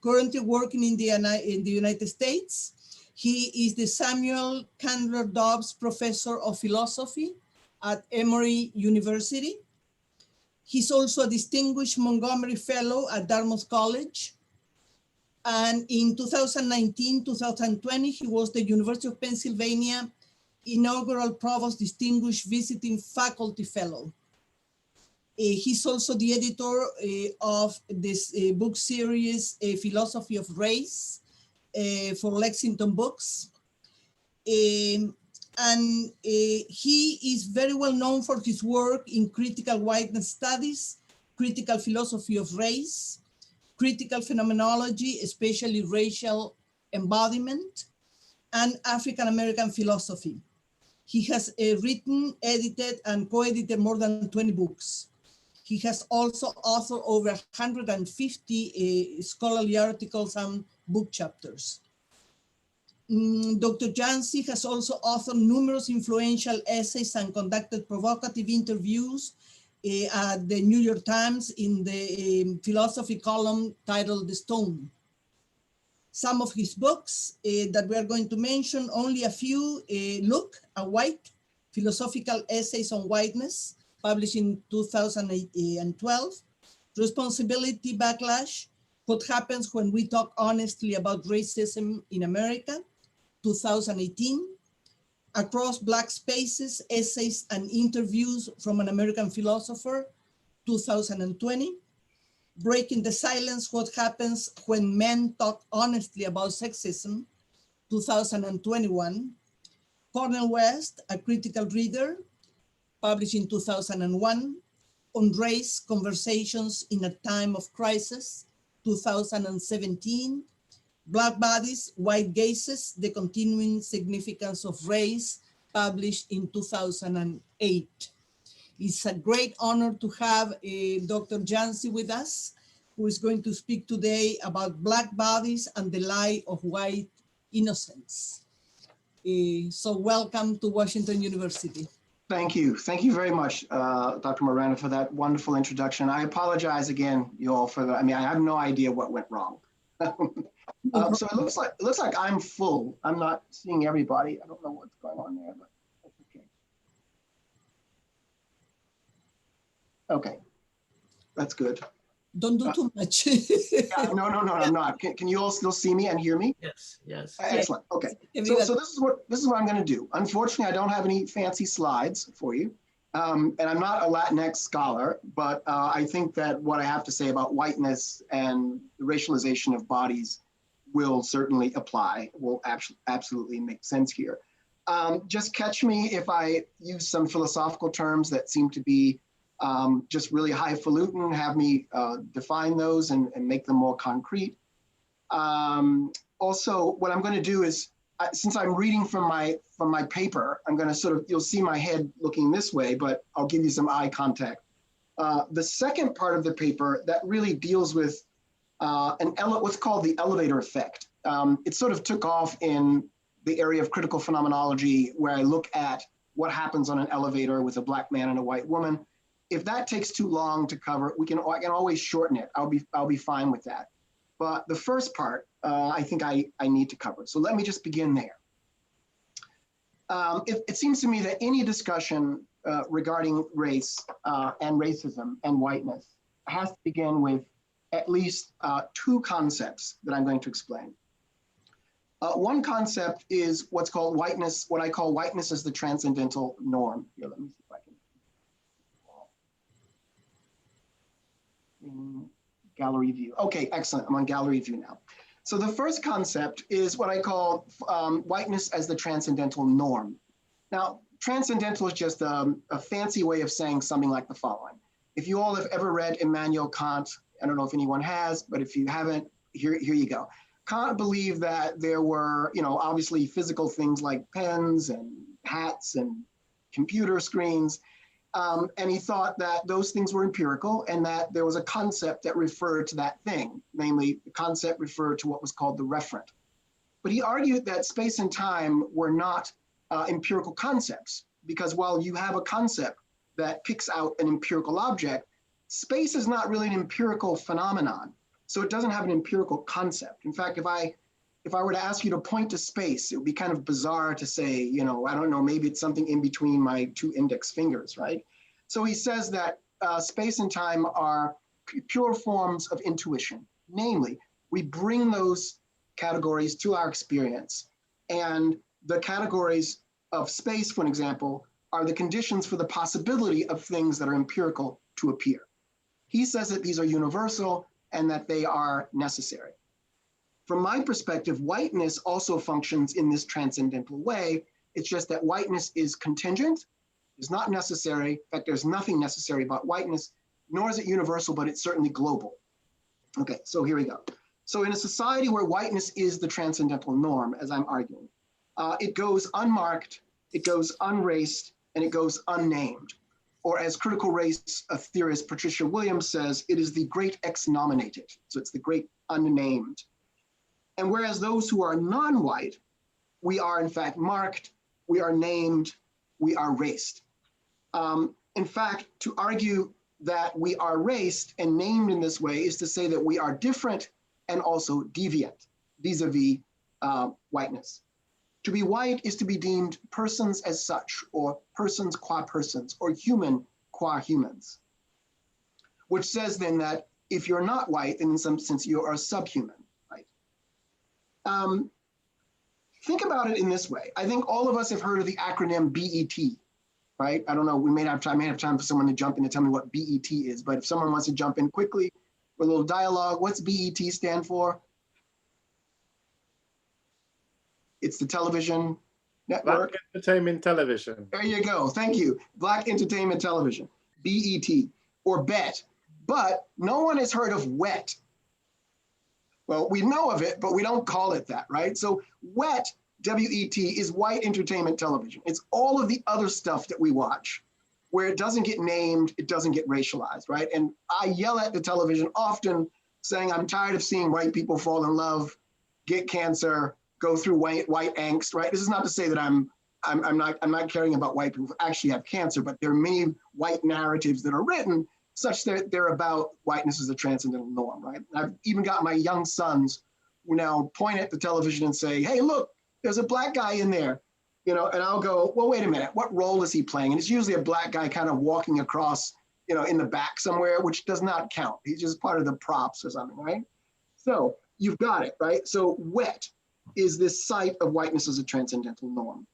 currently working in the United States. He is the Samuel Candler Dobbs Professor of Philosophy at Emory University. He's also a distinguished Montgomery Fellow at Dartmouth College. And in 2019-2020, he was the University of Pennsylvania inaugural Provost Distinguished Visiting Faculty Fellow. He's also the editor of this book series, Philosophy of Race, for Lexington Books. And he is very well known for his work in critical whiteness studies, critical philosophy of race, critical phenomenology, especially racial embodiment, and African American philosophy. He has written, edited, and co-edited more than 20 books. He has also authored over 150 scholarly articles and book chapters. Dr. Yancy has also authored numerous influential essays and conducted provocative interviews at the New York Times in the philosophy column titled The Stone. Some of his books that we are going to mention, only a few, Look, a White, Philosophical Essays on Whiteness, published in 2012, Responsibility Backlash, What Happens When We Talk Honestly About Racism in America, 2018, Across Black Spaces, Essays and Interviews from an American Philosopher, 2020, Breaking the Silence, What Happens When Men Talk Honestly About Sexism, 2021, Cornel West, A Critical Reader, published in 2001, On Race, Conversations in a Time of Crisis, 2017, Black Bodies, White Gazes, The Continuing Significance of Race, published in 2008. It's a great honor to have Dr. Yancy with us, who is going to speak today about Black Bodies and the Lie of White Innocence. So welcome to Washington University. Thank you. Thank you very much, Dr. Moreno, for that wonderful introduction. I apologize again, you all, for that. I mean, I have no idea what went wrong. So it looks like I'm full. I'm not seeing everybody. I don't know what's going on there, but that's okay. Okay, that's good. Don't do too much. Yeah, no, I'm not. Can you all still see me and hear me? Yes. Excellent. Okay. So this is what I'm going to do. Unfortunately, I don't have any fancy slides for you, and I'm not a Latinx scholar, but I think that what I have to say about whiteness and the racialization of bodies will certainly apply. Will absolutely make sense here. Just catch me if I use some philosophical terms that seem to be just really highfalutin, have me define those and make them more concrete. Also, what I'm going to do is, since I'm reading from my paper, I'm going to you'll see my head looking this way, but I'll give you some eye contact. The second part of the paper that really deals with what's called the elevator effect. It sort of took off in the area of critical phenomenology, where I look at what happens on an elevator with a Black man and a white woman. If that takes too long to cover, I can always shorten it. I'll be fine with that. But the first part, I think I need to cover. So let me just begin there. It seems to me that any discussion regarding race and racism and whiteness has to begin with at least two concepts that I'm going to explain. One concept is what's called whiteness, what I call whiteness as the transcendental norm. Here, let me see if I can. Gallery view. Okay, excellent. I'm on gallery view now. So the first concept is what I call whiteness as the transcendental norm. Now, transcendental is just a fancy way of saying something like the following. If you all have ever read Immanuel Kant, I don't know if anyone has, but if you haven't, here you go. Kant believed that there were, obviously physical things like pens and hats and computer screens. And he thought that those things were empirical and that there was a concept that referred to that thing, namely the concept referred to what was called the referent. But he argued that space and time were not empirical concepts, because while you have a concept that picks out an empirical object, space is not really an empirical phenomenon. So it doesn't have an empirical concept. In fact, if I were to ask you to point to space, it would be kind of bizarre to say, you know, I don't know, maybe it's something in between my two index fingers, right? So he says that space and time are pure forms of intuition. Namely, we bring those categories to our experience. And the categories of space, for example, are the conditions for the possibility of things that are empirical to appear. He says that these are universal and that they are necessary. From my perspective, whiteness also functions in this transcendental way. It's just that whiteness is contingent, is not necessary. In fact, there's nothing necessary about whiteness, nor is it universal, but it's certainly global. Okay, so here we go. So in a society where whiteness is the transcendental norm, as I'm arguing, it goes unmarked, it goes unraced, and it goes unnamed. Or as critical race theorist Patricia Williams says, it is the great ex-nominated. So it's the great unnamed. And whereas those who are non-white, we are in fact marked, we are named, we are raced. In fact, to argue that we are raced and named in this way is to say that we are different and also deviant vis-a-vis whiteness. To be white is to be deemed persons as such, or persons qua persons, or human qua humans, which says then that if you're not white, then in some sense you are subhuman. Think about it in this way. I think all of us have heard of the acronym BET, right? I don't know, we may have time for someone to jump in and tell me what BET is, but if someone wants to jump in quickly for a little dialogue, what's BET stand for? It's the television network. Black Entertainment Television. There you go, thank you. Black Entertainment Television, BET, or BET. But no one has heard of WET. Well, we know of it, but we don't call it that, right? So WET, W-E-T, is white entertainment television. It's all of the other stuff that we watch where it doesn't get named, it doesn't get racialized, right? And I yell at the television often saying, I'm tired of seeing white people fall in love, get cancer, go through white angst, right? This is not to say that I'm not caring about white people who actually have cancer, but there are many white narratives that are written such that they're about whiteness as a transcendental norm, right? I've even got my young sons who now point at the television and say, hey, look, there's a black guy in there, you know, and I'll go, well, wait a minute, what role is he playing? And it's usually a black guy kind of walking across, you know, in the back somewhere, which does not count. He's just part of the props or something, right? So you've got it, right? So WET is this site of whiteness as a transcendental norm.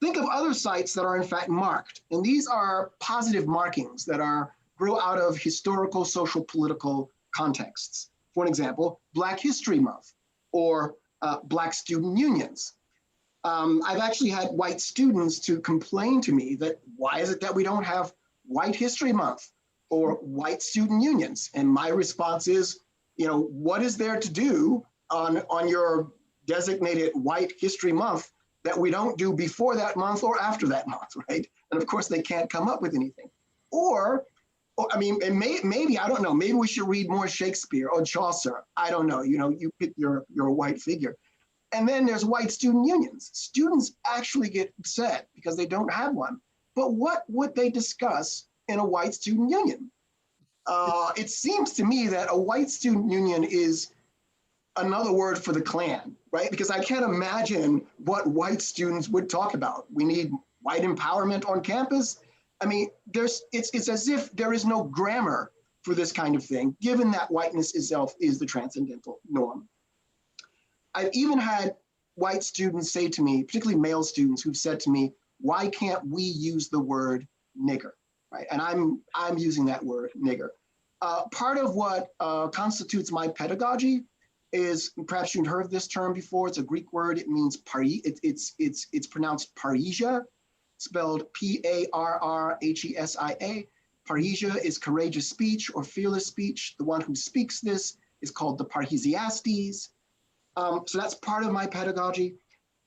Think of other sites that are in fact marked, and these are positive markings that grow out of historical, social, political contexts. For an example, Black History Month or Black student unions. I've actually had white students to complain to me that why is it that we don't have White History Month or white student unions? And my response is, you know, what is there to do on your designated White History Month that we don't do before that month or after that month, right? And of course, they can't come up with anything. Or I mean, maybe, I don't know, maybe we should read more Shakespeare or Chaucer. I don't know, you know, you pick your white figure. And then there's white student unions. Students actually get upset because they don't have one. But what would they discuss in a white student union? It seems to me that a white student union is another word for the Klan, right? Because I can't imagine what white students would talk about. We need white empowerment on campus. I mean, it's as if there is no grammar for this kind of thing, given that whiteness itself is the transcendental norm. I've even had white students say to me, particularly male students, who've said to me, why can't we use the word nigger, right? And I'm using that word, nigger. Part of what constitutes my pedagogy is, perhaps you've heard of this term before, it's a Greek word, it means it's pronounced parrhesia, spelled P-A-R-R-H-E-S-I-A. Parrhesia is courageous speech or fearless speech. The one who speaks this is called the Parrhesiastes. So that's part of my pedagogy.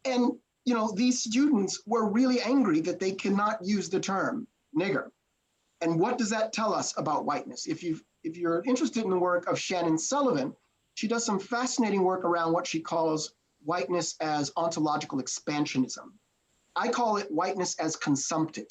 And, you know, these students were really angry that they cannot use the term nigger. And what does that tell us about whiteness? If you're interested in the work of Shannon Sullivan, she does some fascinating work around what she calls whiteness as ontological expansionism. I call it whiteness as consumptive.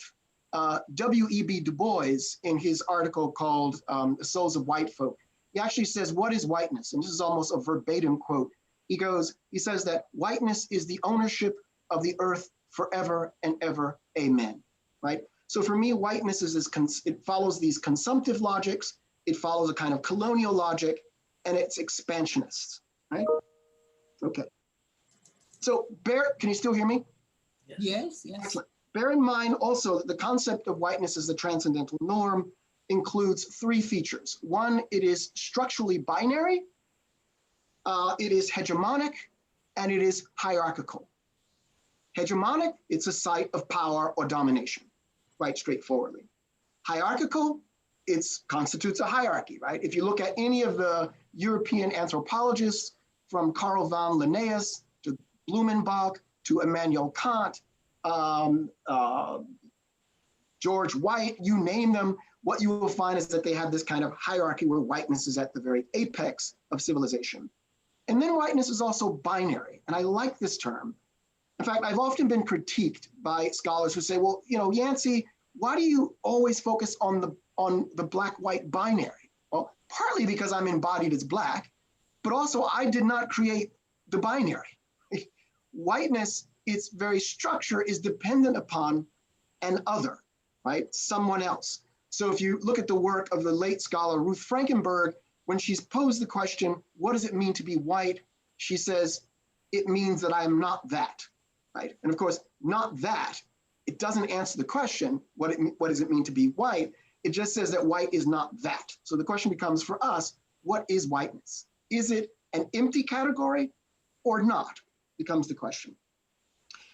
W.E.B. Du Bois, in his article called The Souls of White Folk, he actually says, what is whiteness? And this is almost a verbatim quote. He says that whiteness is the ownership of the earth forever and ever, amen, right? So for me, whiteness it follows these consumptive logics, it follows a kind of colonial logic, and it's expansionist, right? Okay. So can you still hear me? Yes, yes. Excellent. Bear in mind also that the concept of whiteness as the transcendental norm includes three features. One, it is structurally binary, it is hegemonic, and it is hierarchical. Hegemonic, it's a site of power or domination, right, straightforwardly. Hierarchical, it constitutes a hierarchy, right? If you look at any of the European anthropologists, from Karl von Linnaeus to Blumenbach to Immanuel Kant, George White, you name them, what you will find is that they have this kind of hierarchy where whiteness is at the very apex of civilization. And then whiteness is also binary, and I like this term. In fact, I've often been critiqued by scholars who say, well, Yancy, why do you always focus on the black-white binary? Well, partly because I'm embodied as black, but also I did not create the binary. Whiteness, its very structure is dependent upon an other, right? Someone else. So if you look at the work of the late scholar Ruth Frankenberg, when she's posed the question, what does it mean to be white? She says, it means that I am not that, right? And of course, not that, it doesn't answer the question, what does it mean to be white? It just says that white is not that. So the question becomes for us, what is whiteness? Is it an empty category or not? Becomes the question.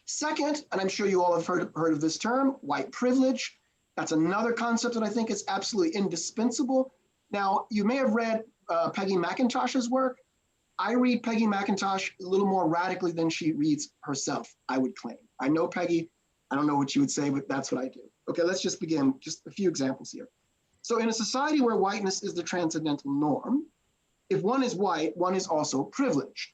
Second, and I'm sure you all have heard of this term, white privilege. That's another concept that I think is absolutely indispensable. Now, you may have read Peggy McIntosh's work. I read Peggy McIntosh a little more radically than she reads herself, I would claim. I know Peggy, I don't know what you would say, but that's what I do. Okay, let's just begin, just a few examples here. So in a society where whiteness is the transcendental norm, if one is white, one is also privileged,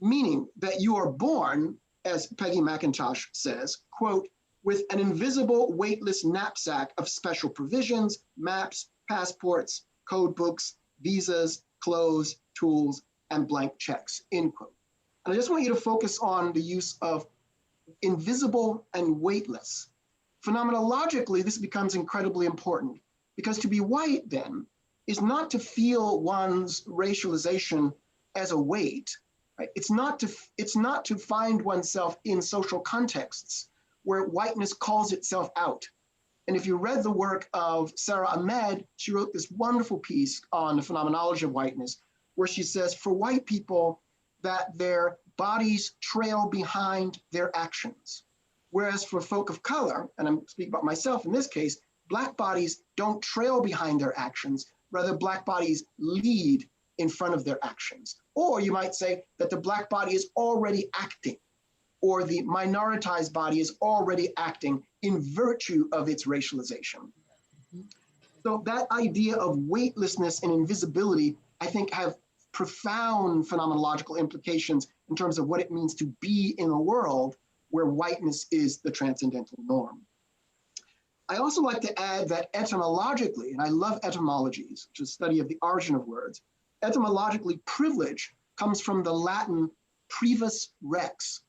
meaning that you are born, as Peggy McIntosh says, quote, with an invisible, weightless knapsack of special provisions, maps, passports, code books, visas, clothes, tools, and blank checks, end quote. And I just want you to focus on the use of invisible and weightless. Phenomenologically, this becomes incredibly important because to be white then is not to feel one's racialization as a weight, right? It's not to find oneself in social contexts where whiteness calls itself out. And if you read the work of Sarah Ahmed, she wrote this wonderful piece on the phenomenology of whiteness, where she says for white people that their bodies trail behind their actions. Whereas for folk of color, and I'm speaking about myself in this case, Black bodies don't trail behind their actions, rather Black bodies lead in front of their actions. Or you might say that the Black body is already acting, or the minoritized body is already acting in virtue of its racialization. So that idea of weightlessness and invisibility, I think, have profound phenomenological implications in terms of what it means to be in a world where whiteness is the transcendental norm. I also like to add that etymologically, and I love etymologies, which is study of the origin of words, etymologically privilege comes from the Latin privus rex.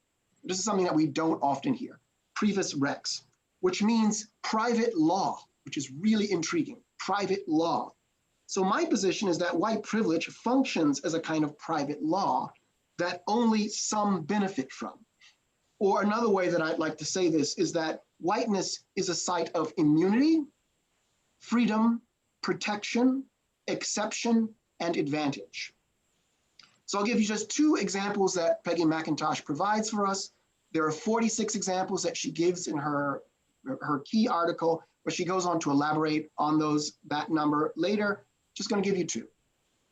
This is something that we don't often hear, privus rex, which means private law, which is really intriguing, private law. So my position is that white privilege functions as a kind of private law that only some benefit from. Or another way that I'd like to say this is that whiteness is a site of immunity, freedom, protection, exception, and advantage. So I'll give you just two examples that Peggy McIntosh provides for us. There are 46 examples that she gives in her key article, but she goes on to elaborate on that number later. Just going to give you two.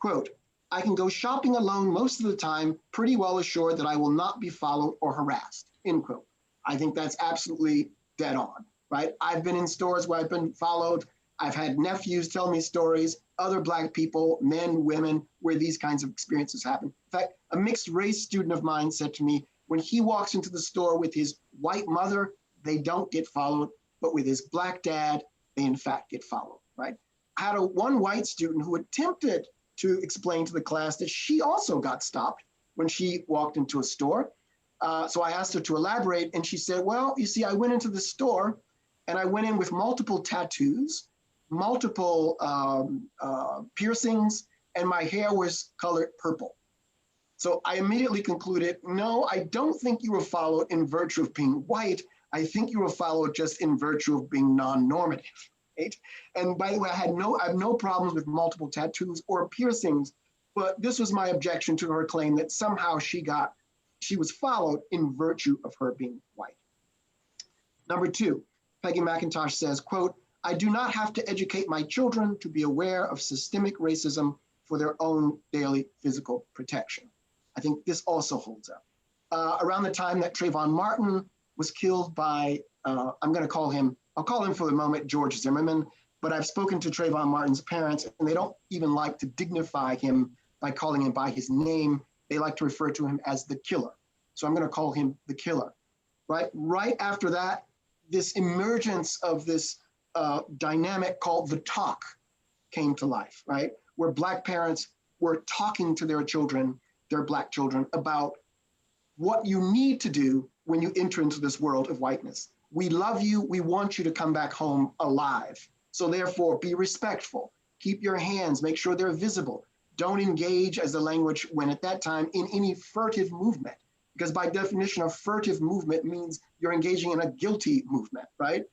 Quote, I can go shopping alone most of the time, pretty well assured that I will not be followed or harassed, end quote. I think that's absolutely dead on, right? I've been in stores where I've been followed. I've had nephews tell me stories, other Black people, men, women, where these kinds of experiences happen. In fact, a mixed race student of mine said to me, when he walks into the store with his white mother, they don't get followed, but with his Black dad, they in fact get followed, right? I had one white student who attempted to explain to the class that she also got stopped when she walked into a store. So I asked her to elaborate, and she said, well, you see, I went into the store and I went in with multiple tattoos, multiple piercings, and my hair was colored purple. So I immediately concluded, no, I don't think you were followed in virtue of being white. I think you were followed just in virtue of being non-normative, right? And by the way, I have no problems with multiple tattoos or piercings, but this was my objection to her claim that somehow she was followed in virtue of her being white. Number two, Peggy McIntosh says, quote, I do not have to educate my children to be aware of systemic racism for their own daily physical protection. I think this also holds up. Around the time that Trayvon Martin was killed by, I'll call him for the moment George Zimmerman, but I've spoken to Trayvon Martin's parents and they don't even like to dignify him by calling him by his name. They like to refer to him as the killer. So I'm gonna call him the killer, right? Right after that, this emergence of this dynamic called the talk came to life, right? Where Black parents were talking to their children, their Black children, about what you need to do when you enter into this world of whiteness. We love you, we want you to come back home alive. So therefore, be respectful, keep your hands, make sure they're visible. Don't engage, as the language went at that time, in any furtive movement, because by definition, a furtive movement means you're engaging in a guilty movement, right?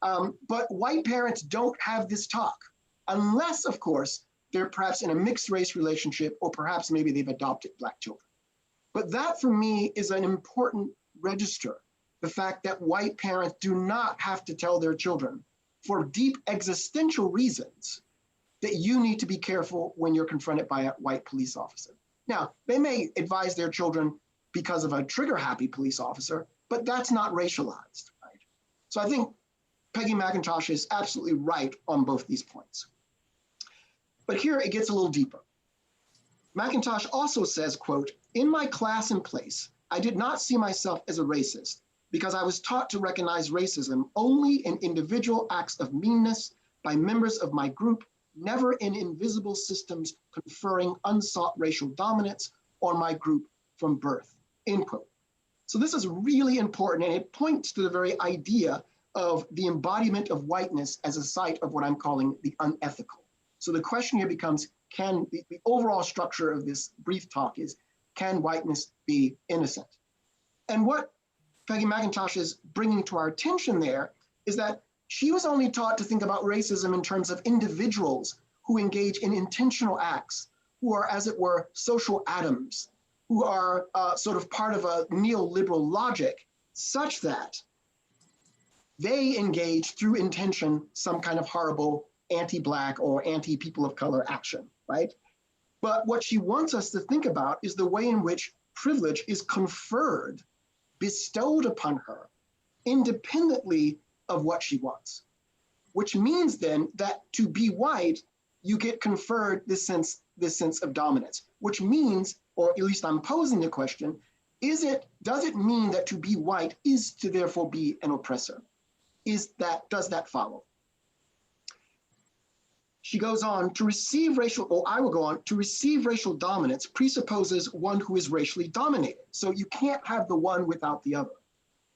But white parents don't have this talk, unless, of course, they're perhaps in a mixed race relationship, or perhaps maybe they've adopted Black children. But that for me is an important register, the fact that white parents do not have to tell their children for deep existential reasons that you need to be careful when you're confronted by a white police officer. Now, they may advise their children because of a trigger-happy police officer, but that's not racialized, right? So I think Peggy McIntosh is absolutely right on both these points. But here it gets a little deeper. McIntosh also says, quote, in my class and place, I did not see myself as a racist because I was taught to recognize racism only in individual acts of meanness by members of my group, never in invisible systems conferring unsought racial dominance on my group from birth, end quote. So this is really important, and it points to the very idea of the embodiment of whiteness as a site of what I'm calling the unethical. So the question here becomes, can the overall structure of this brief talk is, can whiteness be innocent? And what Peggy McIntosh is bringing to our attention there is that she was only taught to think about racism in terms of individuals who engage in intentional acts, who are, as it were, social atoms, who are sort of part of a neoliberal logic, such that they engage through intention some kind of horrible anti-Black or anti-people of color action, right? But what she wants us to think about is the way in which privilege is conferred, bestowed upon her, independently of what she wants, which means then that to be white, you get conferred this sense of dominance, which means, or at least I'm posing the question, does it mean that to be white is to therefore be an oppressor? Does that follow? She goes on, to receive racial dominance presupposes one who is racially dominated. So you can't have the one without the other.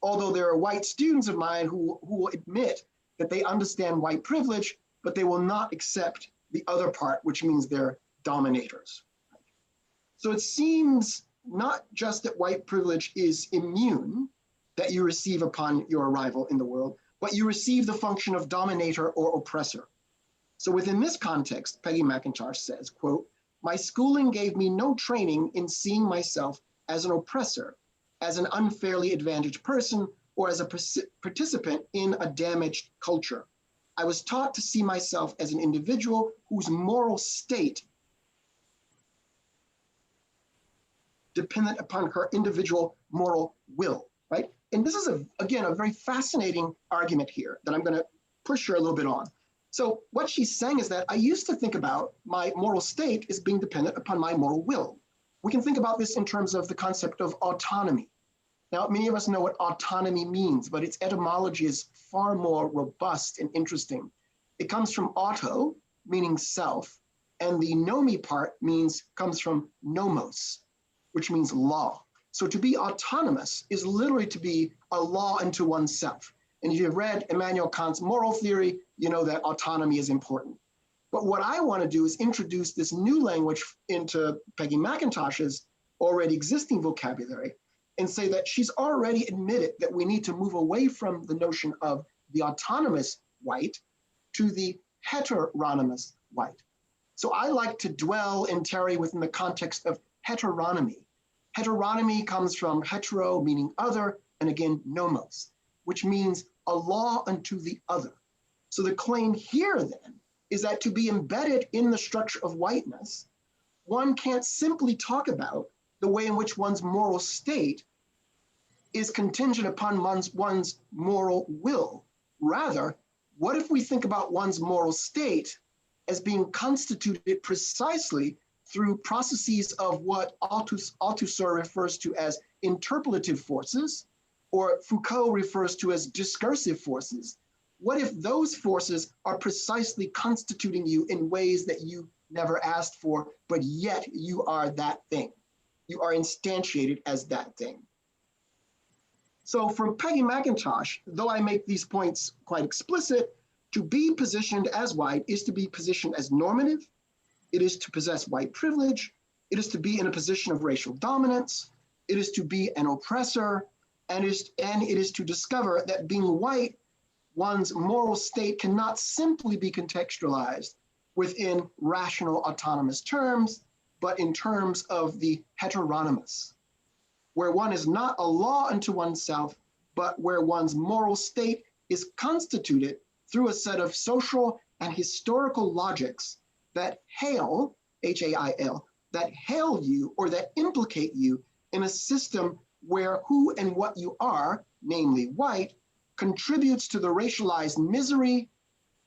Although there are white students of mine who will admit that they understand white privilege, but they will not accept the other part, which means they're dominators. So it seems not just that white privilege is immune, that you receive upon your arrival in the world, but you receive the function of dominator or oppressor. So within this context, Peggy McIntosh says, quote, my schooling gave me no training in seeing myself as an oppressor, as an unfairly advantaged person, or as a participant in a damaged culture. I was taught to see myself as an individual whose moral state dependent upon her individual moral will, right? And this is, again, a very fascinating argument here that I'm going to push her a little bit on. So what she's saying is that I used to think about my moral state as being dependent upon my moral will. We can think about this in terms of the concept of autonomy. Now, many of us know what autonomy means, but its etymology is far more robust and interesting. It comes from auto, meaning self, And the nomi part comes from nomos, which means law. So to be autonomous is literally to be a law unto oneself. And if you've read Immanuel Kant's moral theory, you know that autonomy is important. But what I want to do is introduce this new language into Peggy McIntosh's already existing vocabulary and say that she's already admitted that we need to move away from the notion of the autonomous white to the heteronymous white. So I like to dwell and tarry within the context of heteronymy. Heteronymy comes from hetero, meaning other, and again, nomos, which means a law unto the other. So the claim here then is that to be embedded in the structure of whiteness, one can't simply talk about the way in which one's moral state is contingent upon one's moral will. Rather, what if we think about one's moral state as being constituted precisely through processes of what Althusser refers to as interpolative forces, or Foucault refers to as discursive forces? What if those forces are precisely constituting you in ways that you never asked for, but yet you are that thing? You are instantiated as that thing. So for Peggy McIntosh, though I make these points quite explicit, to be positioned as white is to be positioned as normative. It is to possess white privilege. It is to be in a position of racial dominance. It is to be an oppressor. And it is to discover that being white, one's moral state cannot simply be contextualized within rational autonomous terms, but in terms of the heteronymous, where one is not a law unto oneself, but where one's moral state is constituted through a set of social and historical logics that hail, H-A-I-L, that hail you or that implicate you in a system where who and what you are, namely white, contributes to the racialized misery,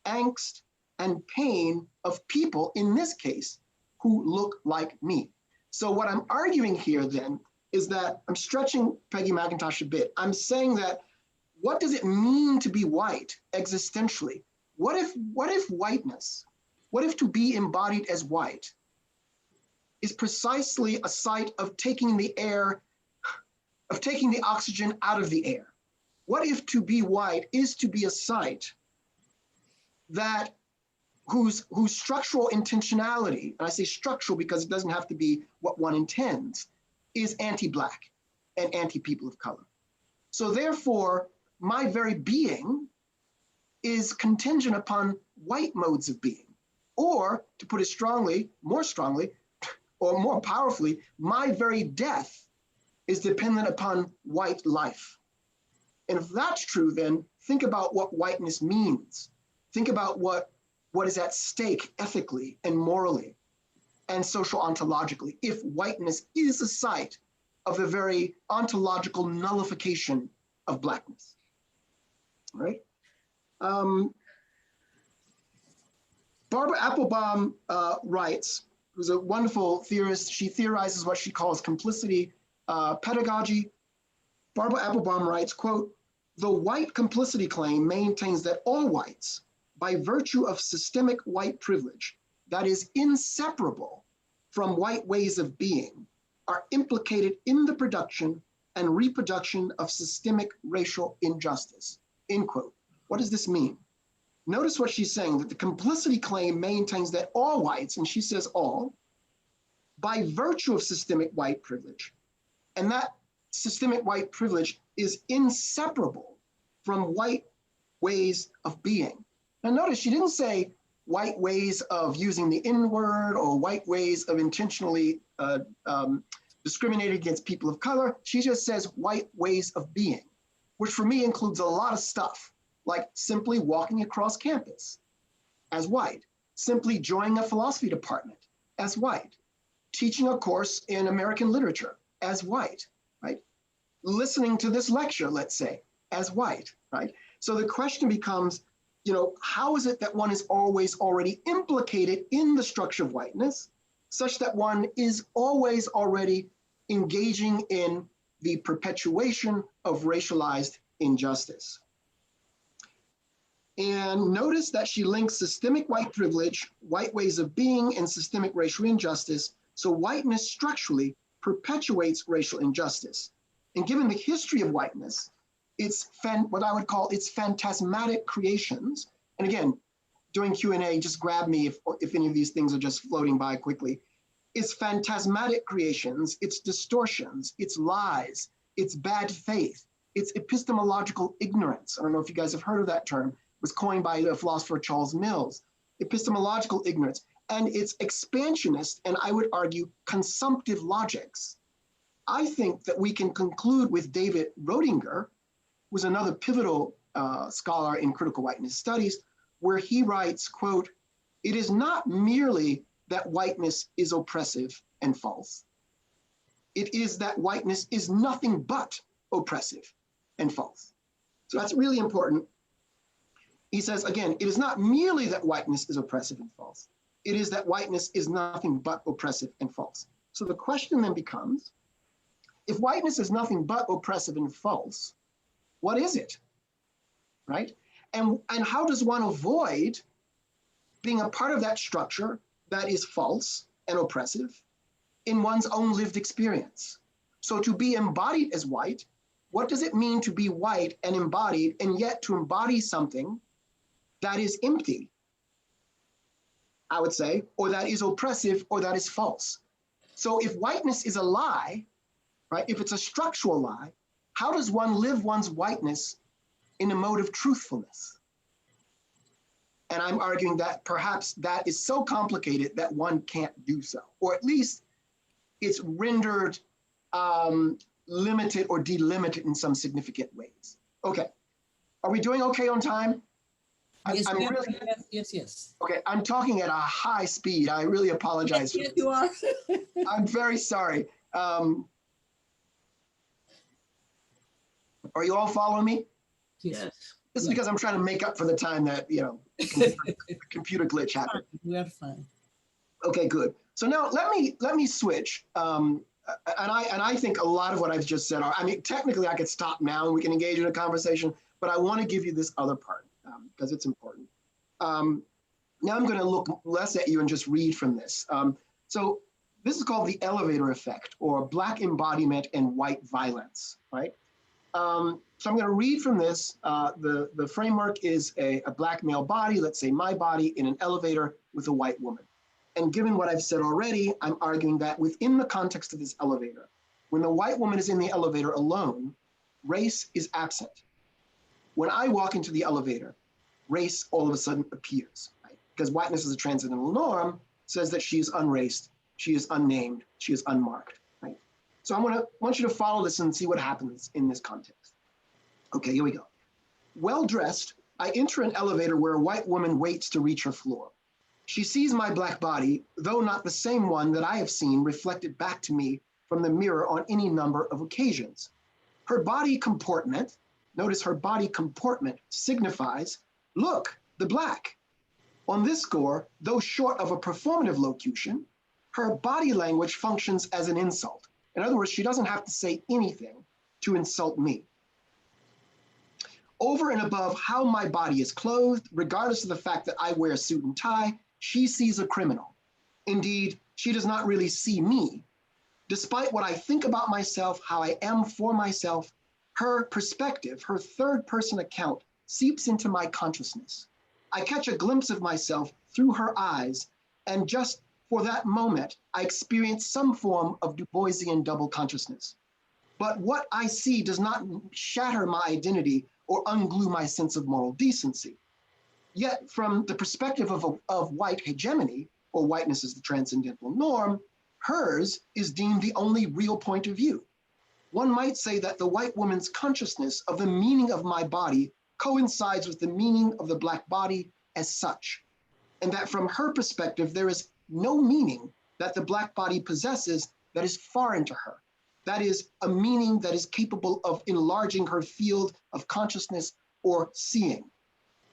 angst, and pain of people, in this case, who look like me. So what I'm arguing here then is that I'm stretching Peggy McIntosh a bit. I'm saying that what does it mean to be white existentially? What if whiteness, what if to be embodied as white is precisely a site of taking the air, of taking the oxygen out of the air? What if to be white is to be a site that whose structural intentionality, and I say structural because it doesn't have to be what one intends, is anti-Black and anti-people of color. So therefore, my very being is contingent upon white modes of being. Or, to put it strongly, or more powerfully, my very death is dependent upon white life. And if that's true, then think about what whiteness means. Think about what is at stake ethically and morally and social ontologically if whiteness is a site of a very ontological nullification of Blackness, right? Barbara Applebaum writes, who's a wonderful theorist. She theorizes what she calls complicity pedagogy. Barbara Applebaum writes, quote, "The white complicity claim maintains that all whites, by virtue of systemic white privilege that is inseparable from white ways of being, are implicated in the production and reproduction of systemic racial injustice," end quote. What does this mean? Notice what she's saying, that the complicity claim maintains that all whites, and she says all, by virtue of systemic white privilege, and that systemic white privilege is inseparable from white ways of being. Now notice she didn't say white ways of using the N-word or white ways of intentionally discriminating against people of color. She just says white ways of being, which for me includes a lot of stuff, like simply walking across campus as white, simply joining a philosophy department as white, teaching a course in American literature as white, right? Listening to this lecture, let's say, as white, right? So the question becomes, how is it that one is always already implicated in the structure of whiteness, such that one is always already engaging in the perpetuation of racialized injustice? And notice that she links systemic white privilege, white ways of being, and systemic racial injustice. So whiteness structurally perpetuates racial injustice. And given the history of whiteness, it's what I would call its phantasmatic creations. And again, during Q&A, just grab me if any of these things are just floating by quickly. It's phantasmatic creations, it's distortions, it's lies, it's bad faith, it's epistemological ignorance. I don't know if you guys have heard of that term. It was coined by the philosopher Charles Mills. Epistemological ignorance. And it's expansionist, and I would argue consumptive logics. I think that we can conclude with David Rodinger, who's another pivotal scholar in critical whiteness studies, where he writes, quote, "It is not merely that whiteness is oppressive and false. It is that whiteness is nothing but oppressive and false." So that's really important. He says, again, it is not merely that whiteness is oppressive and false. It is that whiteness is nothing but oppressive and false. So the question then becomes, if whiteness is nothing but oppressive and false, what is it, right? And how does one avoid being a part of that structure that is false and oppressive in one's own lived experience? So to be embodied as white, what does it mean to be white and embodied, and yet to embody something that is empty, I would say, or that is oppressive, or that is false? So if whiteness is a lie, right, if it's a structural lie, how does one live one's whiteness in a mode of truthfulness? And I'm arguing that perhaps that is so complicated that one can't do so, or at least it's rendered limited or delimited in some significant ways. Okay, are we doing okay on time? Yes, I'm really, yes. okay, I'm talking at a high speed. I really apologize. Yes, you are. I'm very sorry. Are you all following me? Yes. This is because I'm trying to make up for the time that, the computer glitch happened. We are fine. Okay, good. So now let me switch. And I think a lot of what I've just said technically I could stop now and we can engage in a conversation, but I want to give you this other part because it's important. Now I'm going to look less at you and just read from this. So this is called the elevator effect, or Black embodiment and white violence, right? So I'm going to read from this. The framework is a Black male body, let's say my body, in an elevator with a white woman. And given what I've said already, I'm arguing that within the context of this elevator, when the white woman is in the elevator alone, race is absent. When I walk into the elevator, race all of a sudden appears, right? Because whiteness as a transcendental norm says that she is unraced, she is unnamed, she is unmarked, right? So I want you to follow this and see what happens in this context. Okay, here we go. Well-dressed, I enter an elevator where a white woman waits to reach her floor. She sees my Black body, though not the same one that I have seen reflected back to me from the mirror on any number of occasions. Her body comportment, notice her body comportment signifies, look, the Black. On this score, though short of a performative locution, her body language functions as an insult. In other words, she doesn't have to say anything to insult me. Over and above how my body is clothed, regardless of the fact that I wear a suit and tie, she sees a criminal. Indeed, she does not really see me. Despite what I think about myself, how I am for myself, her perspective, her third-person account, seeps into my consciousness. I catch a glimpse of myself through her eyes, and just for that moment, I experience some form of Du Boisian double consciousness. But what I see does not shatter my identity or unglue my sense of moral decency. Yet, from the perspective of white hegemony, or whiteness as the transcendental norm, hers is deemed the only real point of view. One might say that the white woman's consciousness of the meaning of my body coincides with the meaning of the Black body as such, and that from her perspective, there is no meaning that the Black body possesses that is foreign to her. That is a meaning that is capable of enlarging her field of consciousness or seeing.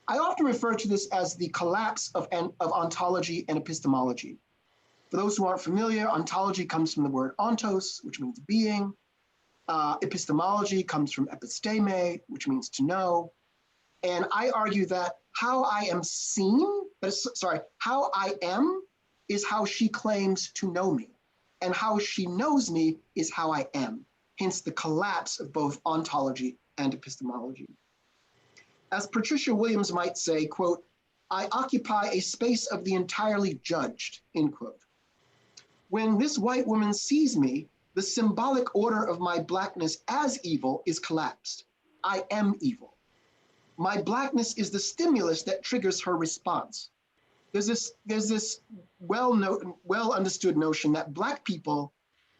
I often refer to this as the collapse of ontology and epistemology. For those who aren't familiar, ontology comes from the word ontos, which means being. Epistemology comes from episteme, which means to know. And I argue that how I am seen, how I am is how she claims to know me. And how she knows me is how I am. Hence the collapse of both ontology and epistemology. As Patricia Williams might say, quote, I occupy a space of the entirely judged, end quote. When this white woman sees me, the symbolic order of my Blackness as evil is collapsed. I am evil. My Blackness is the stimulus that triggers her response. There's this well understood notion that Black people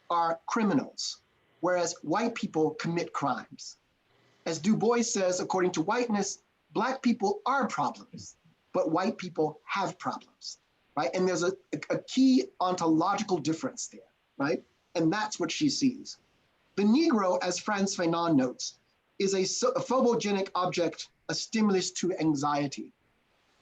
are criminals, whereas white people commit crimes. As Du Bois says, according to whiteness, Black people are problems, but white people have problems, right? And there's a key ontological difference there, right? And that's what she sees. The Negro, as Frantz Fanon notes, is a phobogenic object, a stimulus to anxiety.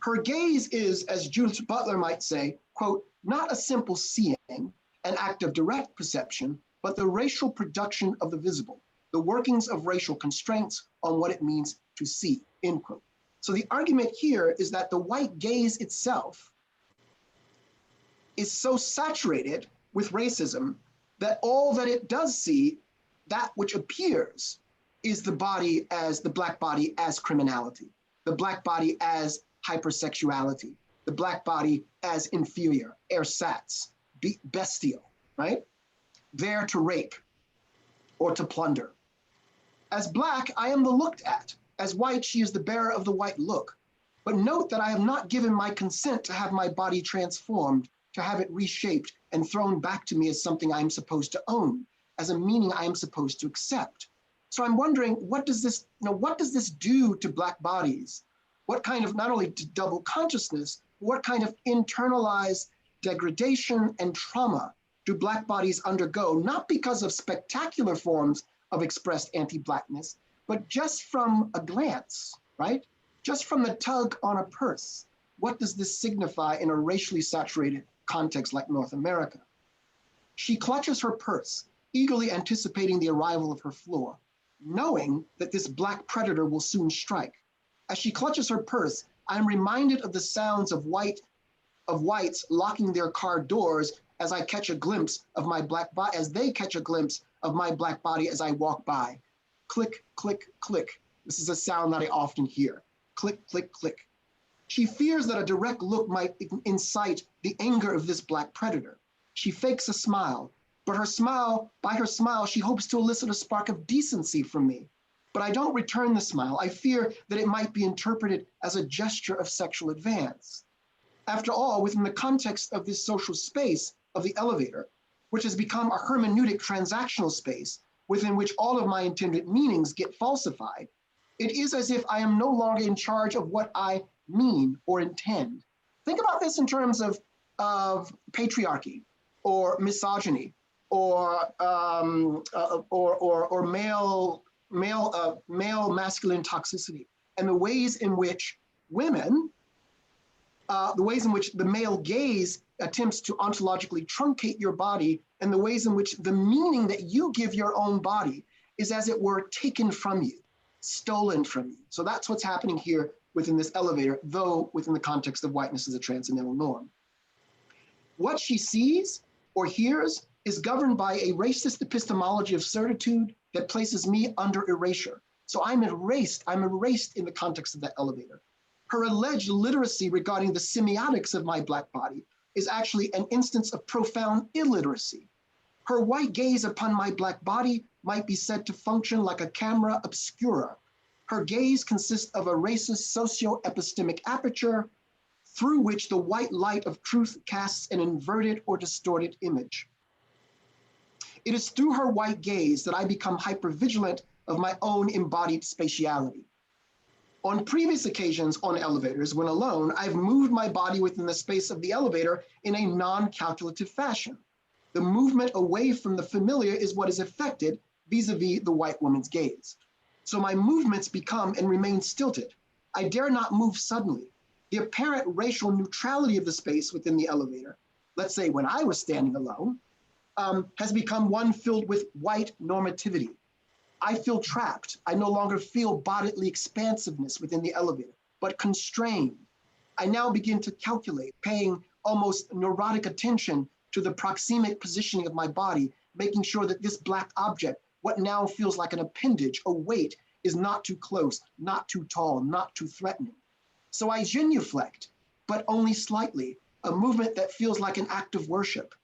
Her gaze is, as Judith Butler might say, quote, not a simple seeing, an act of direct perception, but the racial production of the visible, the workings of racial constraints on what it means to see, end quote. So the argument here is that the white gaze itself is so saturated with racism that all that it does see, that which appears, is the body as the Black body as criminality, the Black body as hypersexuality, the Black body as inferior, ersatz, bestial, right? There to rape or to plunder. As Black, I am the looked at. As white, she is the bearer of the white look. But note that I have not given my consent to have my body transformed, to have it reshaped and thrown back to me as something I am supposed to own, as a meaning I am supposed to accept. So I'm wondering, what does this do to Black bodies? What kind of, not only double consciousness, what kind of internalized degradation and trauma do Black bodies undergo, not because of spectacular forms of expressed anti-Blackness, but just from a glance, right? Just from the tug on a purse. What does this signify in a racially saturated context like North America? She clutches her purse, eagerly anticipating the arrival of her floor, knowing that this Black predator will soon strike. As she clutches her purse, I'm reminded of the sounds of whites locking their car doors as I catch a glimpse of my Black body, as they catch a glimpse of my Black body as I walk by. Click, click, click. This is a sound that I often hear. Click, click, click. She fears that a direct look might incite the anger of this Black predator. She fakes a smile, but by her smile, she hopes to elicit a spark of decency from me. But I don't return the smile. I fear that it might be interpreted as a gesture of sexual advance. After all, within the context of this social space of the elevator, which has become a hermeneutic transactional space within which all of my intended meanings get falsified, it is as if I am no longer in charge of what I mean or intend. Think about this in terms of patriarchy or misogyny or male masculine toxicity, and the ways in which women, the ways in which the male gaze attempts to ontologically truncate your body, and the ways in which the meaning that you give your own body is, as it were, taken from you, stolen from you. So that's what's happening here within this elevator, though within the context of whiteness as a transcendental norm. What she sees or hears is governed by a racist epistemology of certitude that places me under erasure. So I'm erased in the context of that elevator. Her alleged literacy regarding the semiotics of my Black body is actually an instance of profound illiteracy. Her white gaze upon my Black body might be said to function like a camera obscura. Her gaze consists of a racist socio-epistemic aperture through which the white light of truth casts an inverted or distorted image. It is through her white gaze that I become hypervigilant of my own embodied spatiality. On previous occasions on elevators, when alone, I've moved my body within the space of the elevator in a non-calculative fashion. The movement away from the familiar is what is affected vis-a-vis the white woman's gaze. So my movements become and remain stilted. I dare not move suddenly. The apparent racial neutrality of the space within the elevator, let's say when I was standing alone, has become one filled with white normativity. I feel trapped. I no longer feel bodily expansiveness within the elevator, but constrained. I now begin to calculate, paying almost neurotic attention to the proxemic positioning of my body, making sure that this black object, what now feels like an appendage, a weight, is not too close, not too tall, not too threatening. So I genuflect, but only slightly, a movement that feels like an act of worship.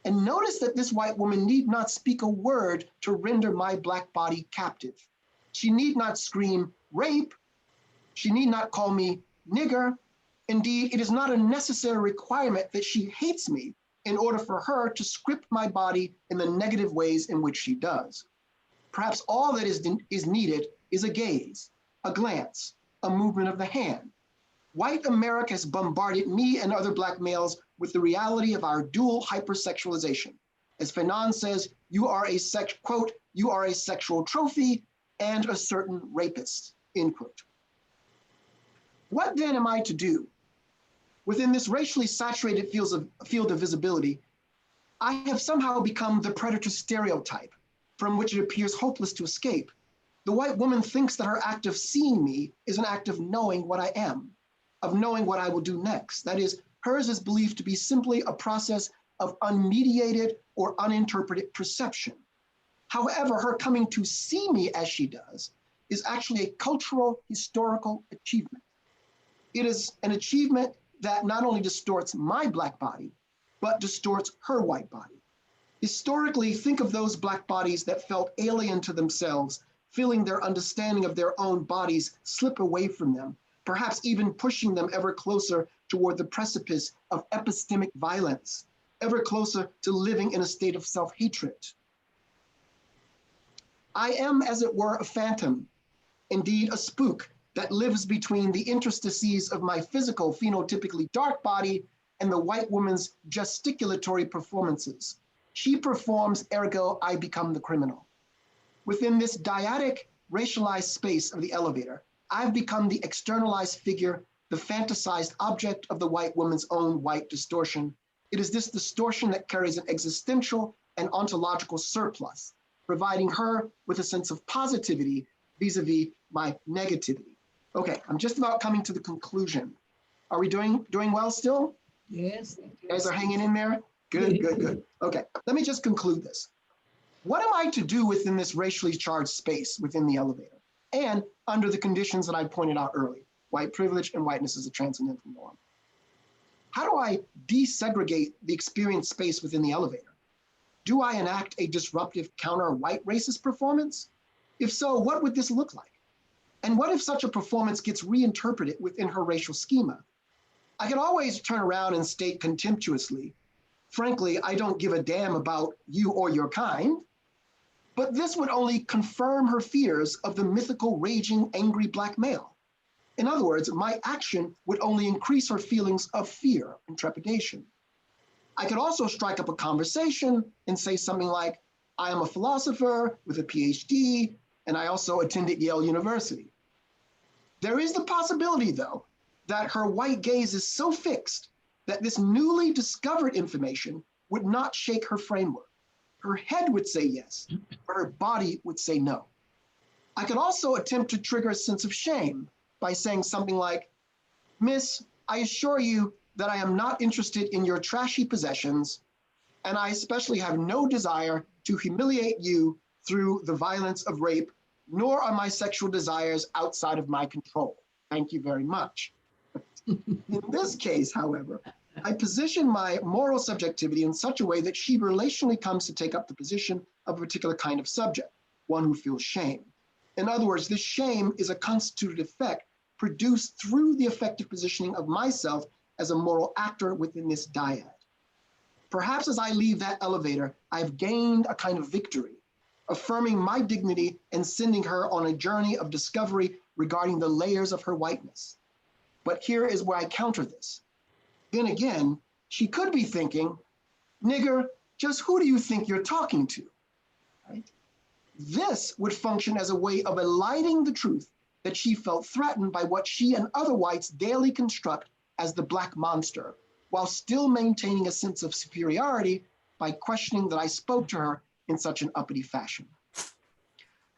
And notice that this white woman need not speak a word to render my black body captive. She need not scream rape. She need not call me nigger. Indeed, it is not a necessary requirement that she hates me in order for her to script my body in the negative ways in which she does. Perhaps all that is needed is a gaze, a glance, a movement of the hand. White America has bombarded me and other black males with the reality of our dual hypersexualization. As Fanon says, you are a quote, you are a sexual trophy and a certain rapist, end quote. What then am I to do? Within this racially saturated field of visibility, I have somehow become the predator stereotype from which it appears hopeless to escape. The white woman thinks that her act of seeing me is an act of knowing what I am, of knowing what I will do next. That is, hers is believed to be simply a process of unmediated or uninterpreted perception. However, her coming to see me as she does is actually a cultural, historical achievement. It is an achievement that not only distorts my black body, but distorts her white body. Historically, think of those black bodies that felt alien to themselves, feeling their understanding of their own bodies slip away from them, perhaps even pushing them ever closer toward the precipice of epistemic violence, ever closer to living in a state of self-hatred. I am, as it were, a phantom, indeed a spook that lives between the interstices of my physical, phenotypically dark body and the white woman's gesticulatory performances. She performs, ergo, I become the criminal. Within this dyadic, racialized space of the elevator, I've become the externalized figure, the fantasized object of the white woman's own white distortion. It is this distortion that carries an existential and ontological surplus, providing her with a sense of positivity vis-a-vis my negativity. Okay, I'm just about coming to the conclusion. Are we doing well still? Yes. You guys are hanging in there? Good, good, good. Okay, let me just conclude this. What am I to do within this racially charged space within the elevator? And under the conditions that I pointed out earlier, white privilege and whiteness is a transcendental norm. How do I desegregate the experience space within the elevator? Do I enact a disruptive counter-white racist performance? If so, what would this look like? And what if such a performance gets reinterpreted within her racial schema? I could always turn around and state contemptuously, frankly, I don't give a damn about you or your kind. But this would only confirm her fears of the mythical, raging, angry black male. In other words, my action would only increase her feelings of fear and trepidation. I could also strike up a conversation and say something like, I am a philosopher with a PhD, and I also attended Yale University. There is the possibility, though, that her white gaze is so fixed that this newly discovered information would not shake her framework. Her head would say yes, but her body would say no. I could also attempt to trigger a sense of shame by saying something like, Miss, I assure you that I am not interested in your trashy possessions, and I especially have no desire to humiliate you through the violence of rape, nor are my sexual desires outside of my control. Thank you very much. In this case, however, I position my moral subjectivity in such a way that she relationally comes to take up the position of a particular kind of subject, one who feels shame. In other words, this shame is a constituted effect produced through the effective positioning of myself as a moral actor within this dyad. Perhaps as I leave that elevator, I've gained a kind of victory, affirming my dignity and sending her on a journey of discovery regarding the layers of her whiteness. But here is where I counter this. Then again, she could be thinking, nigger, just who do you think you're talking to? Right? This would function as a way of eliding the truth that she felt threatened by what she and other whites daily construct as the black monster, while still maintaining a sense of superiority by questioning that I spoke to her in such an uppity fashion.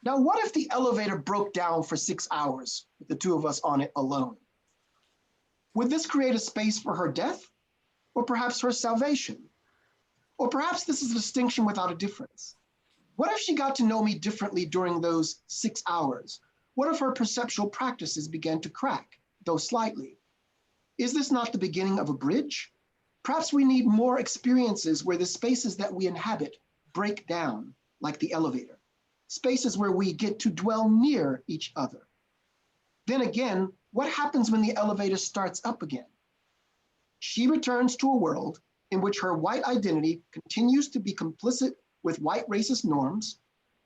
Now, what if the elevator broke down for 6 hours with the two of us on it alone? Would this create a space for her death, or perhaps her salvation? Or perhaps this is a distinction without a difference. What if she got to know me differently during those 6 hours? What if her perceptual practices began to crack, though slightly? Is this not the beginning of a bridge? Perhaps we need more experiences where the spaces that we inhabit break down, like the elevator, spaces where we get to dwell near each other. Then again, what happens when the elevator starts up again? She returns to a world in which her white identity continues to be complicit with white racist norms,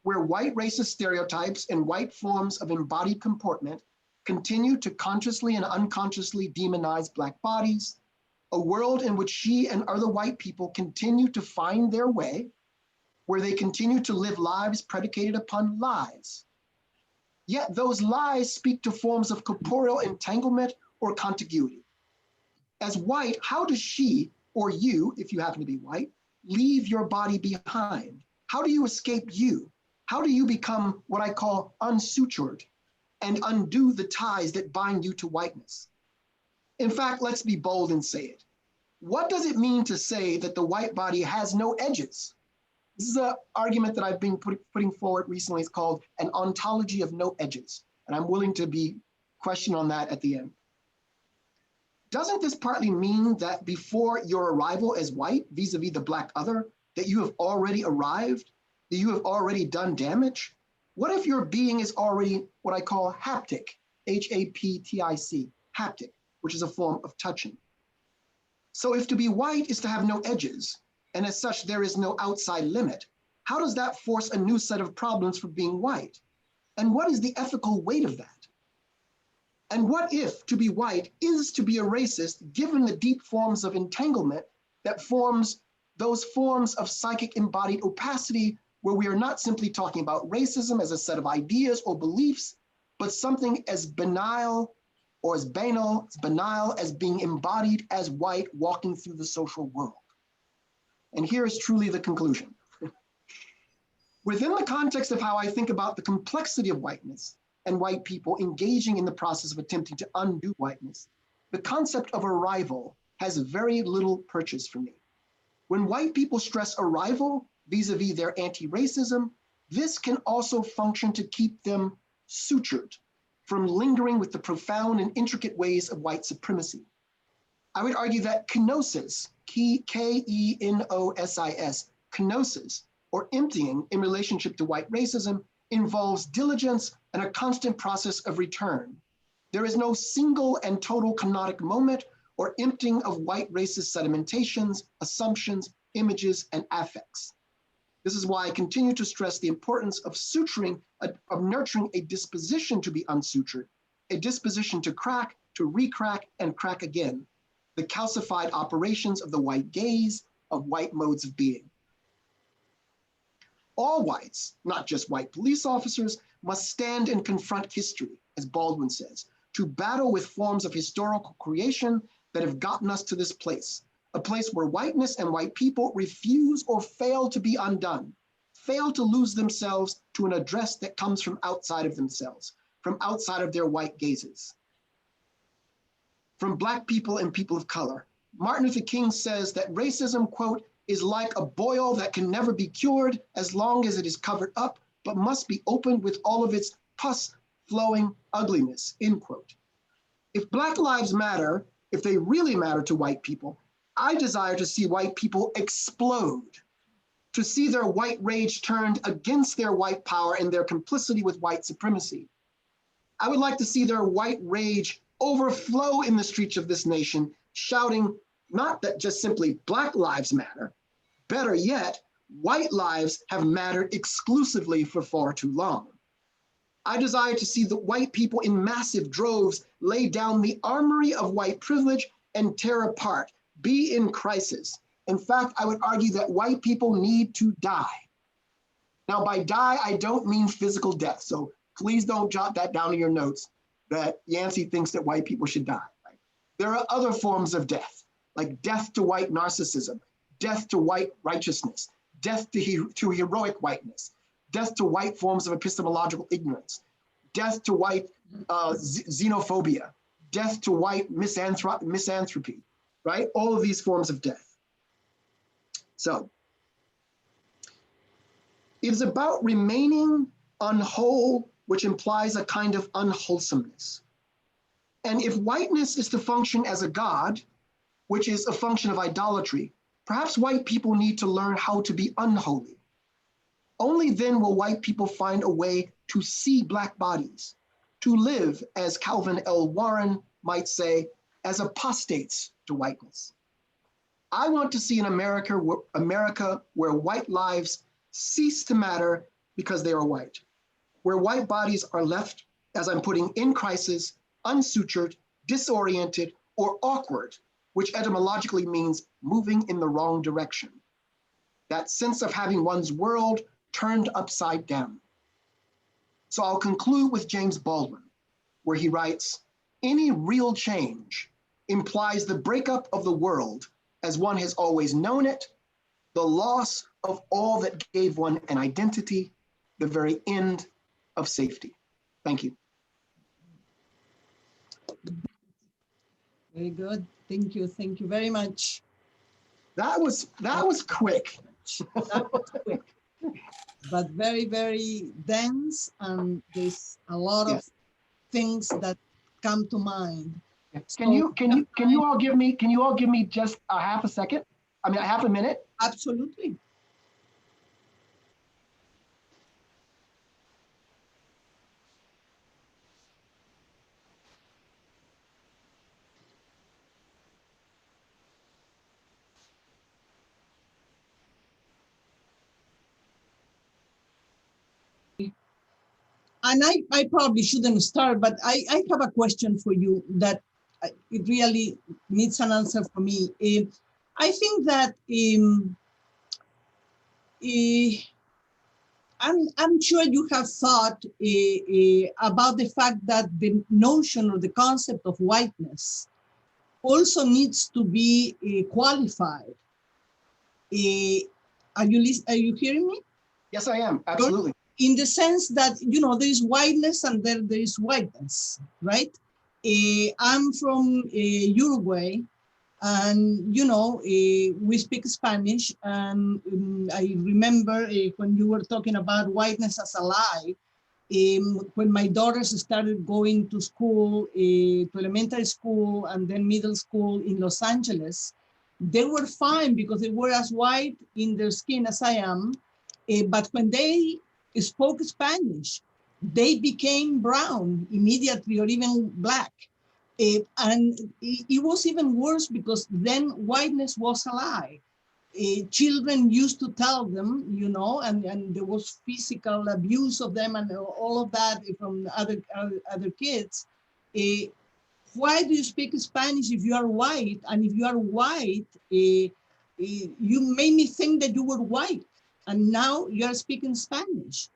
where white racist stereotypes and white forms of embodied comportment continue to consciously and unconsciously demonize Black bodies, a world in which she and other white people continue to find their way, where they continue to live lives predicated upon lies. Yet those lies speak to forms of corporeal entanglement or contiguity. As white, how does she, or you, if you happen to be white, leave your body behind? How do you escape you? How do you become what I call unsutured and undo the ties that bind you to whiteness? In fact, let's be bold and say it. What does it mean to say that the white body has no edges? This is an argument that I've been putting forward recently. It's called an ontology of no edges. And I'm willing to be questioned on that at the end. Doesn't this partly mean that before your arrival as white, vis-a-vis the Black other, that you have already arrived, that you have already done damage? What if your being is already what I call haptic, H-A-P-T-I-C, haptic, which is a form of touching? So if to be white is to have no edges, and as such there is no outside limit, how does that force a new set of problems for being white? And what is the ethical weight of that? And what if to be white is to be a racist, given the deep forms of entanglement that forms those forms of psychic embodied opacity, where we are not simply talking about racism as a set of ideas or beliefs, but something as banal or as banal as being embodied as white walking through the social world? And here is truly the conclusion. Within the context of how I think about the complexity of whiteness and white people engaging in the process of attempting to undo whiteness, the concept of arrival has very little purchase for me. When white people stress arrival vis-a-vis their anti-racism, this can also function to keep them sutured from lingering with the profound and intricate ways of white supremacy. I would argue that kenosis, K-E-N-O-S-I-S, kenosis, or emptying in relationship to white racism, involves diligence and a constant process of return. There is no single and total kenotic moment or emptying of white racist sedimentations, assumptions, images, and affects. This is why I continue to stress the importance of suturing, of nurturing a disposition to be unsutured, a disposition to crack, to re-crack, and crack again, the calcified operations of the white gaze, of white modes of being. All whites, not just white police officers, must stand and confront history, as Baldwin says, to battle with forms of historical creation that have gotten us to this place, a place where whiteness and white people refuse or fail to be undone, fail to lose themselves to an address that comes from outside of themselves, from outside of their white gazes. From Black people and people of color, Martin Luther King says that racism, quote, is like a boil that can never be cured as long as it is covered up, but must be opened with all of its pus flowing ugliness, end quote. If Black lives matter, if they really matter to white people, I desire to see white people explode, to see their white rage turned against their white power and their complicity with white supremacy. I would like to see their white rage overflow in the streets of this nation, shouting not that just simply Black lives matter, better yet, white lives have mattered exclusively for far too long. I desire to see the white people in massive droves lay down the armory of white privilege and tear apart, be in crisis. In fact, I would argue that white people need to die. Now, by die, I don't mean physical death. So please don't jot that down in your notes that Yancy thinks that white people should die. Right? There are other forms of death, like death to white narcissism, death to white righteousness, death to heroic whiteness, death to white forms of epistemological ignorance, death to white xenophobia, death to white misanthropy, right? All of these forms of death. So it is about remaining unwhole, which implies a kind of unwholesomeness. And if whiteness is to function as a god, which is a function of idolatry, perhaps white people need to learn how to be unholy. Only then will white people find a way to see Black bodies, to live, as Calvin L. Warren might say, as apostates to whiteness. I want to see an America where white lives cease to matter because they are white, where white bodies are left, as I'm putting, in crisis, unsutured, disoriented, or awkward, which etymologically means moving in the wrong direction. That sense of having one's world turned upside down. So I'll conclude with James Baldwin, where he writes, any real change implies the breakup of the world as one has always known it, the loss of all that gave one an identity, the very end of safety. Thank you. Very good. Thank you. Thank you very much. That was quick. That was quick, but very, very dense, and there's a lot of things that come to mind. Can you all give me just a half a second? I mean, a half a minute? Absolutely. And I probably shouldn't start, but I have a question for you that it really needs an answer for me. I think that I'm sure you have thought about the fact that the notion or the concept of whiteness also needs to be qualified. Are you hearing me? Yes, I am. Absolutely. In the sense that, you know, there is whiteness and there is whiteness, right? I'm from Uruguay, and, you know, we speak Spanish. And I remember when you were talking about whiteness as a lie, when my daughters started going to school, to elementary school and then middle school in Los Angeles, they were fine because they were as white in their skin as I am. But when they spoke Spanish, they became brown immediately, or even black. And it was even worse because then whiteness was a lie. Children used to tell them, you know, and there was physical abuse of them and all of that from other kids. Why do you speak Spanish if you are white? And if you are white, you made me think that you were white, and now you are speaking Spanish.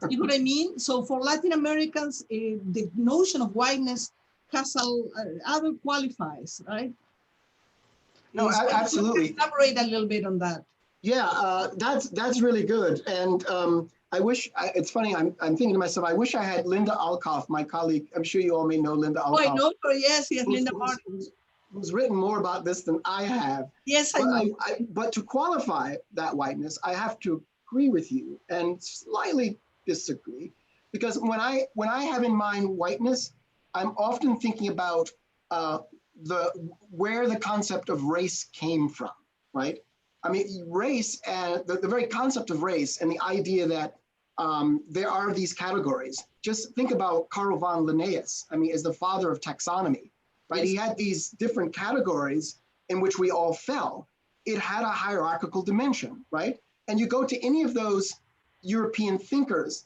You know what I mean? So for Latin Americans, the notion of whiteness has other qualifiers, right? No, So absolutely. Elaborate a little bit on that. Yeah, that's really good. And I wish, it's funny, I'm thinking to myself, I wish I had Linda Alcoff, my colleague. I'm sure you all may know Linda Alcoff. Oh, I know her, yes, Linda Martin. Who's written more about this than I have. Yes, I know. But to qualify that whiteness, I have to agree with you and slightly disagree, because when I have in mind whiteness, I'm often thinking about where the concept of race came from, right? I mean, race and the very concept of race and the idea that there are these categories. Just think about Carl von Linnaeus. I mean, as the father of taxonomy, right? Yes. He had these different categories in which we all fell. It had a hierarchical dimension, right? And you go to any of those European thinkers,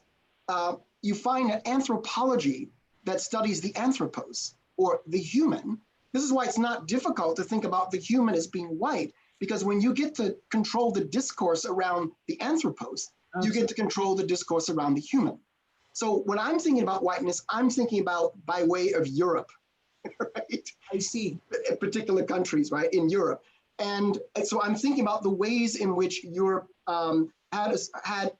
you find an anthropology that studies the anthropos, or the human. This is why it's not difficult to think about the human as being white, because when you get to control the discourse around the anthropos, you get to control the discourse around the human. So when I'm thinking about whiteness, I'm thinking about by way of Europe, right? I see. Particular countries, right, in Europe. And so I'm thinking about the ways in which Europe had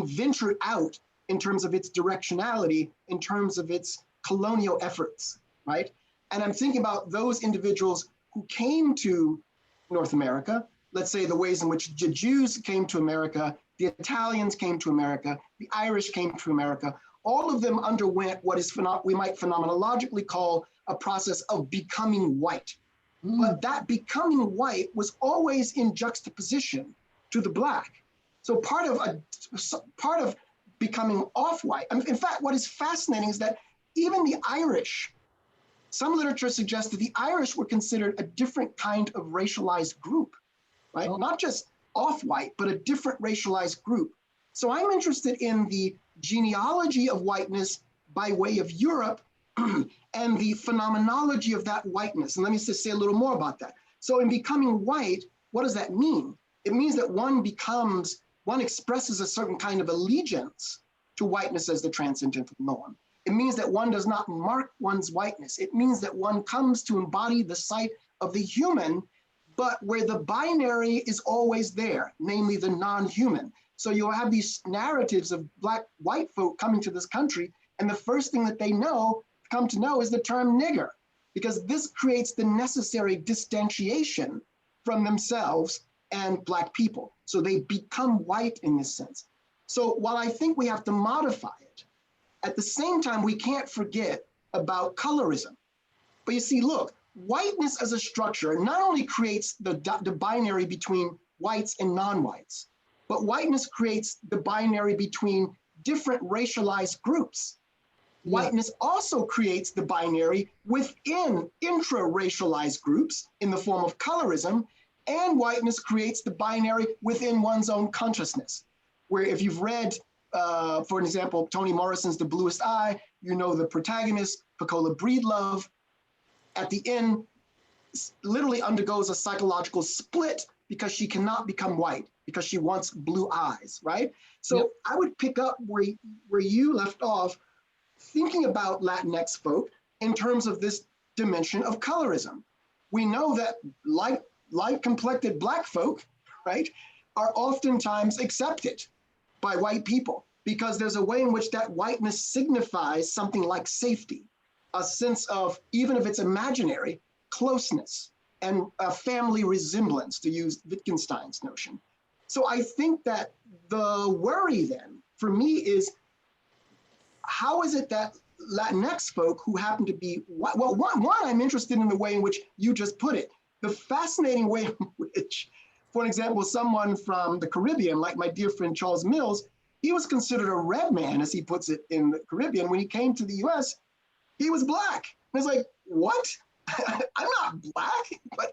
ventured out in terms of its directionality, in terms of its colonial efforts, right? And I'm thinking about those individuals who came to North America, let's say the ways in which the Jews came to America, the Italians came to America, the Irish came to America. All of them underwent what is we might phenomenologically call a process of becoming white. But that becoming white was always in juxtaposition to the Black. So part of becoming off-white, in fact, what is fascinating is that even the Irish, some literature suggests that the Irish were considered a different kind of racialized group, right? Oh. Not just off-white, but a different racialized group. So I'm interested in the genealogy of whiteness by way of Europe and the phenomenology of that whiteness. And let me just say a little more about that. So in becoming white, what does that mean? It means that one expresses a certain kind of allegiance to whiteness as the transcendental norm. It means that one does not mark one's whiteness. It means that one comes to embody the sight of the human, but where the binary is always there, namely the non-human. So you'll have these narratives of Black white folk coming to this country, and the first thing that they come to know is the term nigger, because this creates the necessary distantiation from themselves and Black people. So they become white in this sense. So while I think we have to modify it, at the same time, we can't forget about colorism. But you see, look, whiteness as a structure not only creates the binary between whites and non-whites, but whiteness creates the binary between different racialized groups. Yeah. Whiteness also creates the binary within intra-racialized groups in the form of colorism, and whiteness creates the binary within one's own consciousness, where if you've read, for example, Toni Morrison's The Bluest Eye, you know the protagonist, Pecola Breedlove, at the end, literally undergoes a psychological split because she cannot become white, because she wants blue eyes, right? So yep. I would pick up where you left off, thinking about Latinx folk in terms of this dimension of colorism. We know that light-complected Black folk, right, are oftentimes accepted by white people because there's a way in which that whiteness signifies something like safety, a sense of, even if it's imaginary, closeness and a family resemblance, to use Wittgenstein's notion. So I think that the worry then for me is, how is it that Latinx folk who happen to be, well, one, I'm interested in the way in which you just put it, the fascinating way in which, for example, someone from the Caribbean, like my dear friend Charles Mills, he was considered a red man, as he puts it, in the Caribbean. When he came to the US, he was Black. And it's like, what? I'm not Black,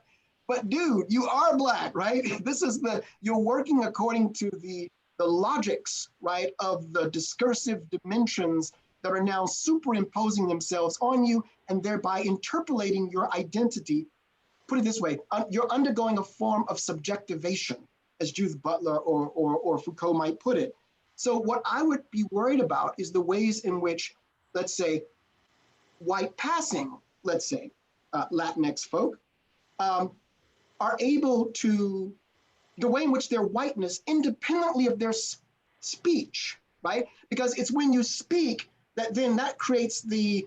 but dude, you are Black, right? This is you're working according to the logics, right, of the discursive dimensions that are now superimposing themselves on you and thereby interpolating your identity. Put it this way, you're undergoing a form of subjectivation, as Judith Butler or Foucault might put it. So what I would be worried about is the ways in which, let's say, white passing, let's say, Latinx folk, are able to, the way in which their whiteness, independently of their speech, right? Because it's when you speak that then that creates the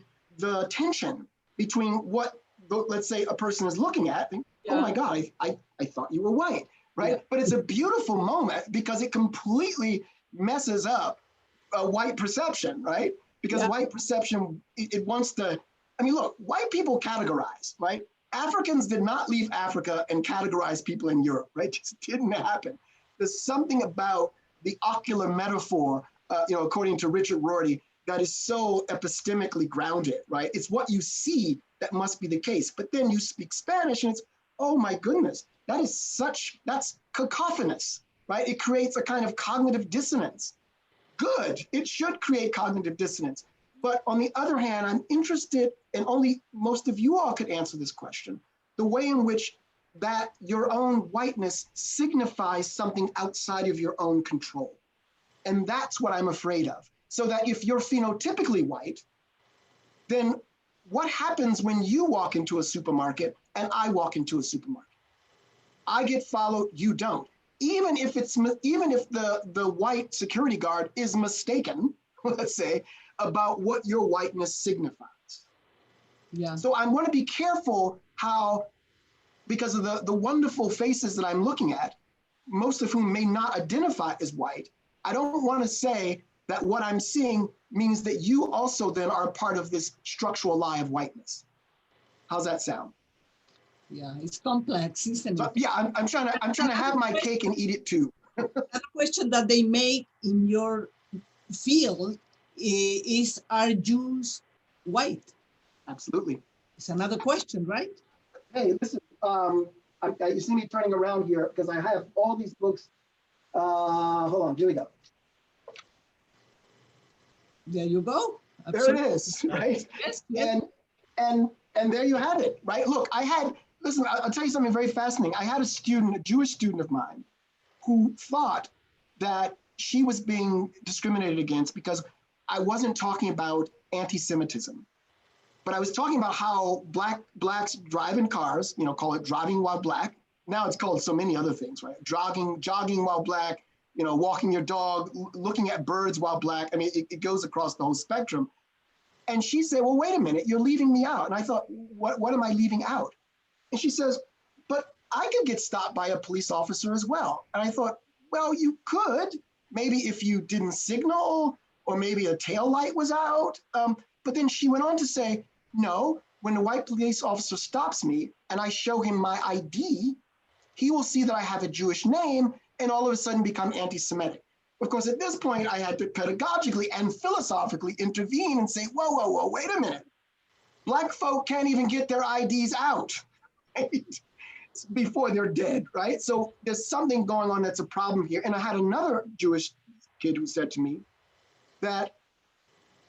tension between what, let's say, a person is looking at, and, yeah. Oh my God, I thought you were white, right? Yeah. But it's a beautiful moment because it completely messes up a white perception, right? Because yeah. White perception, it wants to, I mean, look, white people categorize, right? Africans did not leave Africa and categorize people in Europe, right? It just didn't happen. There's something about the ocular metaphor, according to Richard Rorty, that is so epistemically grounded, right? It's what you see that must be the case. But then you speak Spanish and it's, oh my goodness, that's cacophonous, right? It creates a kind of cognitive dissonance. Good, it should create cognitive dissonance. But on the other hand, I'm interested, and only most of you all could answer this question, the way in which that your own whiteness signifies something outside of your own control. And that's what I'm afraid of. So that if you're phenotypically white, then what happens when you walk into a supermarket and I walk into a supermarket? I get followed, you don't. even if the white security guard is mistaken, let's say, about what your whiteness signifies. Yeah. So I want to be careful how, because of the wonderful faces that I'm looking at, most of whom may not identify as white, I don't want to say that what I'm seeing means that you also then are part of this structural lie of whiteness. How's that sound? Yeah, it's complex, isn't So, it? yeah, I'm trying to have my cake and eat it too. Another question that they make in your field is, are Jews white? Absolutely. It's another question, right? Hey, listen, you see me turning around here because I have all these books. Hold on, here we go. There you go. Absolutely. There it is, right? Yes, yes. And there you have it, right? Look, listen, I'll tell you something very fascinating. I had a Jewish student of mine, who thought that she was being discriminated against because I wasn't talking about anti-Semitism, but I was talking about how blacks drive in cars, call it driving while black. Now it's called so many other things, right? Jogging while black, walking your dog, looking at birds while black. I mean, it goes across the whole spectrum. And she said, well, wait a minute, you're leaving me out. And I thought, what am I leaving out? And she says, but I could get stopped by a police officer as well. And I thought, well, you could, maybe if you didn't signal, or maybe a tail light was out. But then she went on to say, no, when the white police officer stops me and I show him my ID, he will see that I have a Jewish name and all of a sudden become anti-Semitic. Of course, at this point, I had to pedagogically and philosophically intervene and say, whoa, wait a minute. Black folk can't even get their IDs out, right? Before they're dead, right? So there's something going on that's a problem here. And I had another Jewish kid who said to me that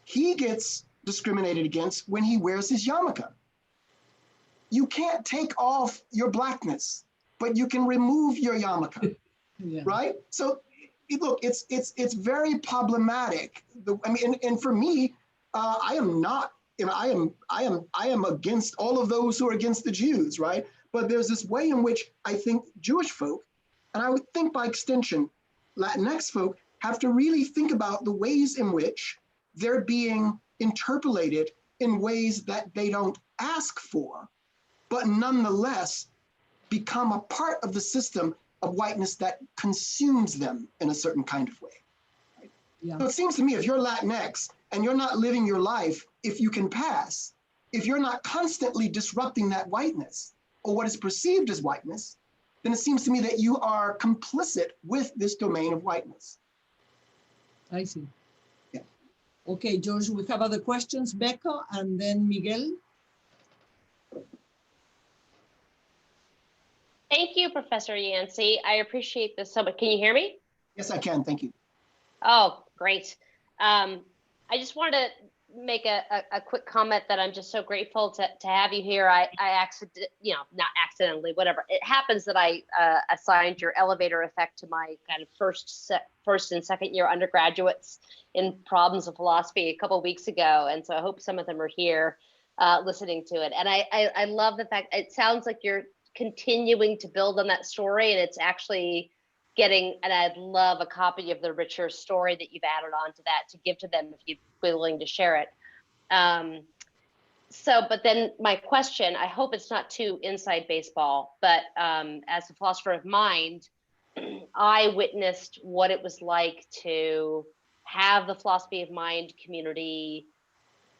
he gets discriminated against when he wears his yarmulke. You can't take off your blackness, but you can remove your yarmulke, yeah. Right? So look, it's very problematic. And for me, I am not. I am against all of those who are against the Jews, right? But there's this way in which I think Jewish folk, and I would think by extension, Latinx folk, have to really think about the ways in which they're being interpolated in ways that they don't ask for, but nonetheless become a part of the system of whiteness that consumes them in a certain kind of way. Right? Yeah. So it seems to me, if you're Latinx and you're not living your life, if you can pass, if you're not constantly disrupting that whiteness or what is perceived as whiteness, then it seems to me that you are complicit with this domain of whiteness. I see. Yeah. Okay, George, we have other questions. Becca and then Miguel. Thank you, Professor Yancy. I appreciate this so much. Can you hear me? Yes, I can. Thank you. Oh, great. I just wanted to make a quick comment that I'm just so grateful to have you here. I not accidentally, whatever. It happens that I assigned your elevator effect to my kind of first and second year undergraduates in problems of philosophy a couple of weeks ago. And so I hope some of them are here listening to it. And I love the fact, it sounds like you're continuing to build on that story, and it's actually getting, and I'd love a copy of the richer story that you've added on to that to give to them if you'd be willing to share it. But then my question, I hope it's not too inside baseball, but as a philosopher of mind, I witnessed what it was like to have the philosophy of mind community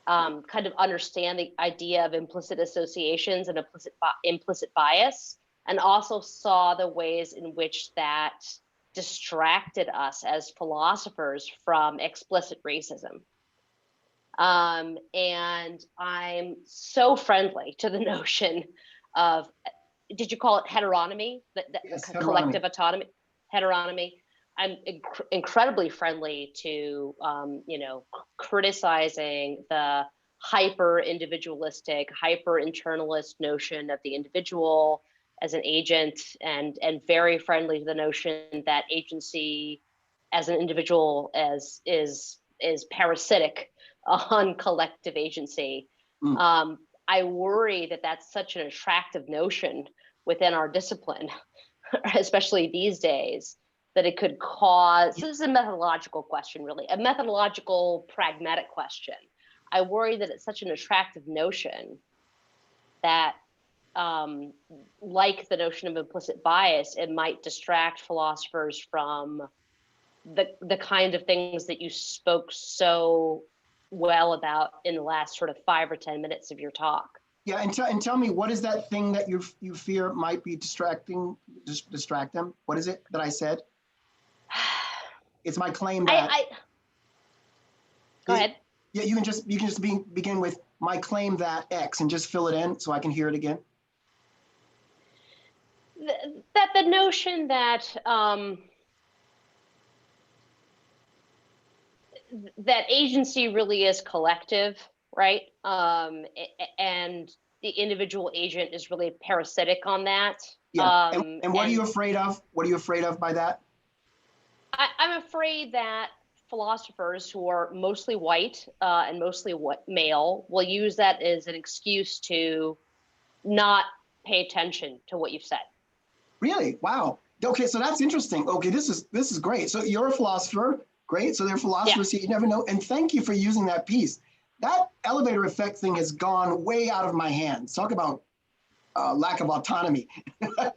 kind of understand the idea of implicit associations and implicit bias, and also saw the ways in which that distracted us as philosophers from explicit racism. And I'm so friendly to the notion of, did you call it heteronomy? Yes, collective autonomy, heteronomy. I'm incredibly friendly to, criticizing the hyper individualistic, hyper internalist notion of the individual as an agent, and very friendly to the notion that agency as an individual is parasitic on collective agency. I worry that that's such an attractive notion within our discipline. especially these days, that it could cause, so this is a methodological question, really, a methodological, pragmatic question. I worry that it's such an attractive notion that, like the notion of implicit bias, it might distract philosophers from the kind of things that you spoke so well about in the last sort of 5 or 10 minutes of your talk. Yeah, and tell me, what is that thing that you fear might be distract them? What is it that I said? It's my claim that. Go ahead. Yeah, you can just begin with my claim that X and just fill it in so I can hear it again. That the notion that that agency really is collective, right? And the individual agent is really parasitic on that. Yeah. And what are you afraid of? What are you afraid of by that? I'm afraid that philosophers who are mostly white and mostly male will use that as an excuse to not pay attention to what you've said. Really? Wow. Okay, so that's interesting. Okay, this is great. So you're a philosopher. Great. So there are philosophers here, you never know. And thank you for using that piece. That elevator effect thing has gone way out of my hands. Talk about lack of autonomy. That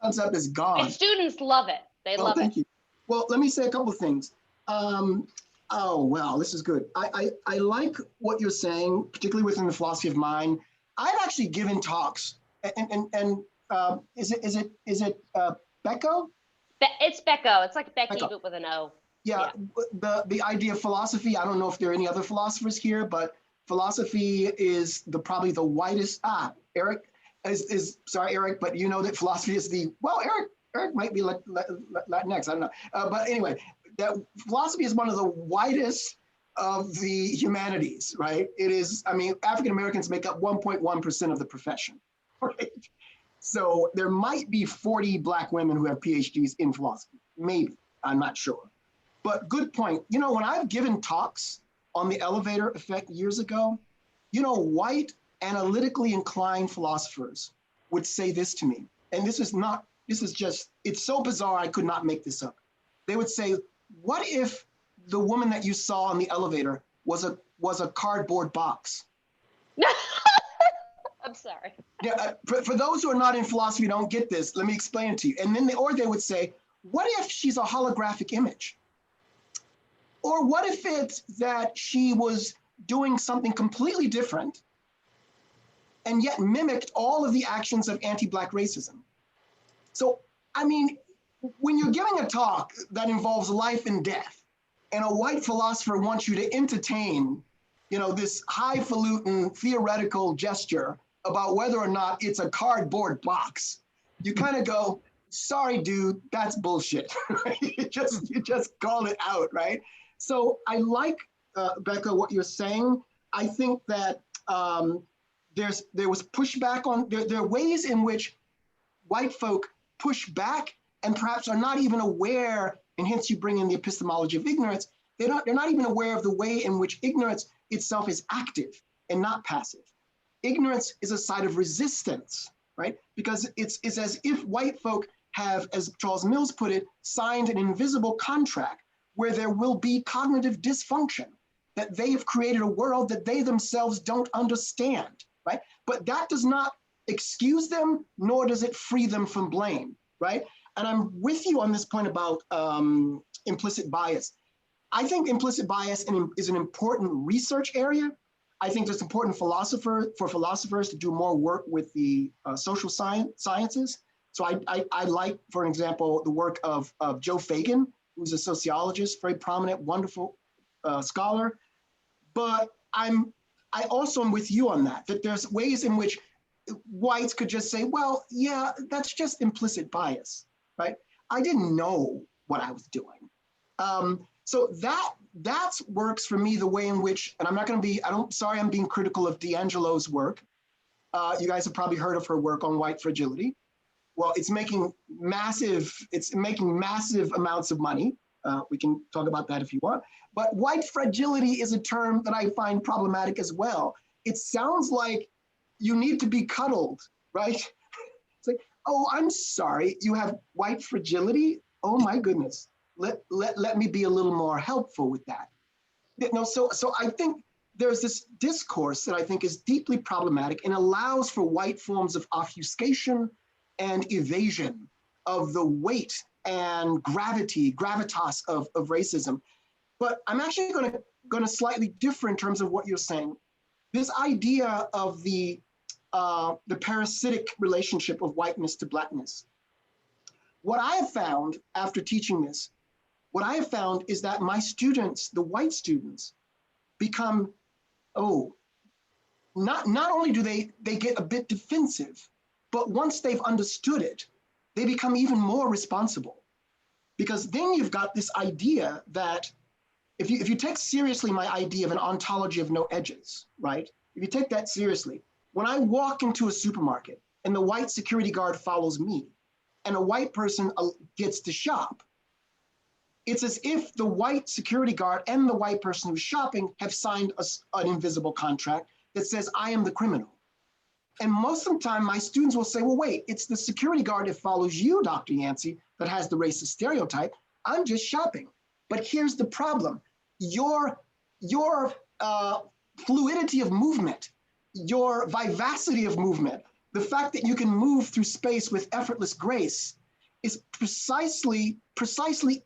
concept is gone. My students love it. They love it. Thank you. Well, let me say a couple of things. Oh, wow, this is good. I like what you're saying, particularly within the philosophy of mind. I've actually given talks, and is it Becco? It's Becco. It's like Becky, Becco. but with an O. Yeah, the idea of philosophy, I don't know if there are any other philosophers here, but philosophy is probably the widest. Eric is sorry, Eric, but you know that philosophy is Eric might be Latinx, I don't know. But anyway, that philosophy is one of the widest of the humanities, right? It is, I mean, African Americans make up 1.1% of the profession, right? So there might be 40 Black women who have PhDs in philosophy, maybe, I'm not sure. But good point. You know, when I've given talks on the elevator effect years ago, you know, white analytically inclined philosophers would say this to me. And this is just, it's so bizarre, I could not make this up. They would say, what if the woman that you saw on the elevator was a cardboard box? I'm sorry. Yeah, for those who are not in philosophy, don't get this, let me explain it to you. And then they would say, what if she's a holographic image? Or what if it's that she was doing something completely different and yet mimicked all of the actions of anti-Black racism? So, I mean, when you're giving a talk that involves life and death, and a white philosopher wants you to entertain, you know, this highfalutin theoretical gesture about whether or not it's a cardboard box, you kind of go, sorry, dude, that's bullshit. you just call it out, right? So I like, Becca, what you're saying. I think that there was pushback on, there are ways in which white folk push back and perhaps are not even aware, and hence you bring in the epistemology of ignorance, they're not even aware of the way in which ignorance itself is active and not passive. Ignorance is a side of resistance, right? Because it's as if white folk have, as Charles Mills put it, signed an invisible contract where there will be cognitive dysfunction, that they have created a world that they themselves don't understand, right? But that does not excuse them, nor does it free them from blame, right? And I'm with you on this point about implicit bias. I think implicit bias is an important research area. I think it's important for philosophers to do more work with the social sciences. So I like, for example, the work of Joe Fagan, who's a sociologist, very prominent, wonderful scholar. But I also am with you on that there's ways in which whites could just say, well, yeah, that's just implicit bias, right? I didn't know what I was doing. So that works for me the way in which, and I'm not going to be, sorry, I'm being critical of D'Angelo's work. You guys have probably heard of her work on white fragility. Well, it's making massive amounts of money. We can talk about that if you want. But white fragility is a term that I find problematic as well. It sounds like you need to be cuddled, right? It's like, Oh, I'm sorry, you have white fragility? Oh my goodness. Let me be a little more helpful with that. So I think there's this discourse that I think is deeply problematic and allows for white forms of obfuscation and evasion of the weight and gravitas of racism. But I'm actually going to slightly differ in terms of what you're saying. This idea of the parasitic relationship of whiteness to blackness. What I have found after teaching this, what I have found is that my students, the white students, become, not only do they get a bit defensive, but once they've understood it, they become even more responsible. Because then you've got this idea that if you take seriously my idea of an ontology of no edges, right? If you take that seriously, when I walk into a supermarket and the white security guard follows me and a white person gets to shop, it's as if the white security guard and the white person who's shopping have signed an invisible contract that says, I am the criminal. And most of the time, my students will say, well, wait, it's the security guard that follows you, Dr. Yancy, that has the racist stereotype. I'm just shopping. But here's the problem. Your fluidity of movement, your vivacity of movement, the fact that you can move through space with effortless grace is precisely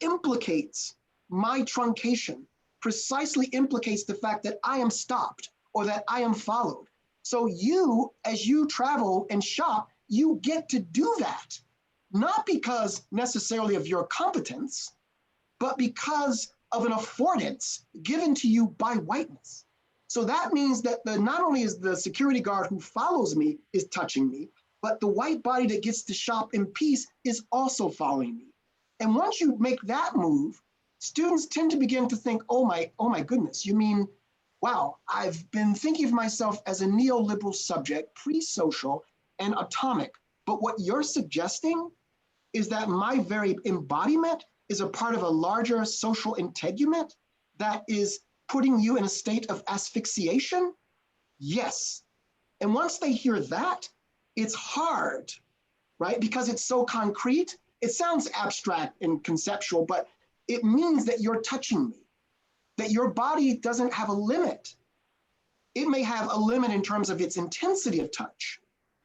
implicates my truncation, precisely implicates the fact that I am stopped or that I am followed. So you, as you travel and shop, you get to do that, not because necessarily of your competence, but because of an affordance given to you by whiteness. So that means that not only is the security guard who follows me is touching me, but the white body that gets to shop in peace is also following me. And once you make that move, students tend to begin to think, oh my goodness, you mean, wow, I've been thinking of myself as a neoliberal subject, pre-social and atomic. But what you're suggesting is that my very embodiment is a part of a larger social integument that is putting you in a state of asphyxiation? Yes. And once they hear that, it's hard, right? Because it's so concrete. It sounds abstract and conceptual, but it means that you're touching me, that your body doesn't have a limit. It may have a limit in terms of its intensity of touch,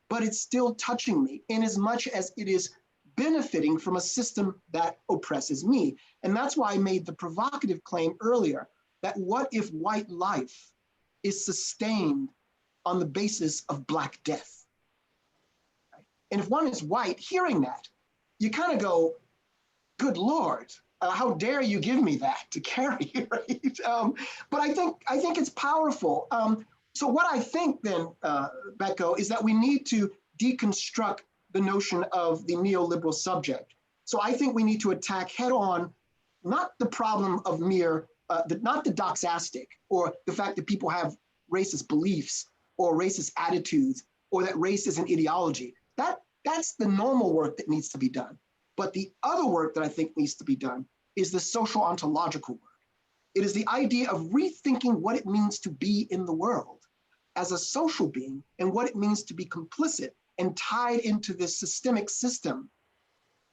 but it's still touching me in as much as it is benefiting from a system that oppresses me. And that's why I made the provocative claim earlier that what if white life is sustained on the basis of Black death? Right? And if one is white, hearing that, you kind of go, good Lord, how dare you give me that to carry, right? But I think it's powerful. So what I think then, Becco, is that we need to deconstruct the notion of the neoliberal subject. So I think we need to attack head on, not the problem of not the doxastic, or the fact that people have racist beliefs or racist attitudes, or that race is an ideology. That's the normal work that needs to be done. But the other work that I think needs to be done is the social ontological work. It is the idea of rethinking what it means to be in the world as a social being and what it means to be complicit and tied into this systemic system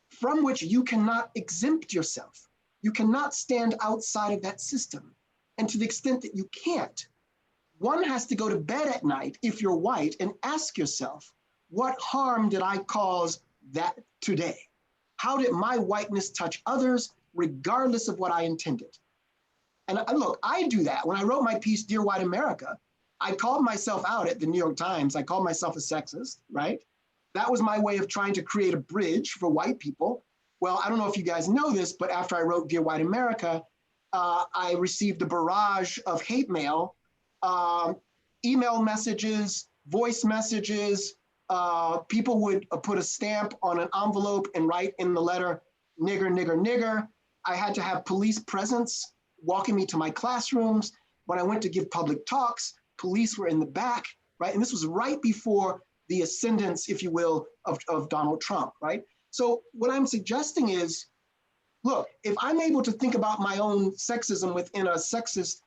from which you cannot exempt yourself. You cannot stand outside of that system. And to the extent that you can't, one has to go to bed at night, if you're white, and ask yourself, what harm did I cause that today? How did my whiteness touch others, regardless of what I intended? And look, I do that. When I wrote my piece, Dear White America, I called myself out at the New York Times. I called myself a sexist, right? That was my way of trying to create a bridge for white people. Well, I don't know if you guys know this, but after I wrote Dear White America, I received a barrage of hate mail, email messages, voice messages. People would put a stamp on an envelope and write in the letter, nigger, nigger, nigger. I had to have police presence walking me to my classrooms. When I went to give public talks, police were in the back, right? And this was right before the ascendance, if you will, of Donald Trump, right? So what I'm suggesting is, look, if I'm able to think about my own sexism within a sexist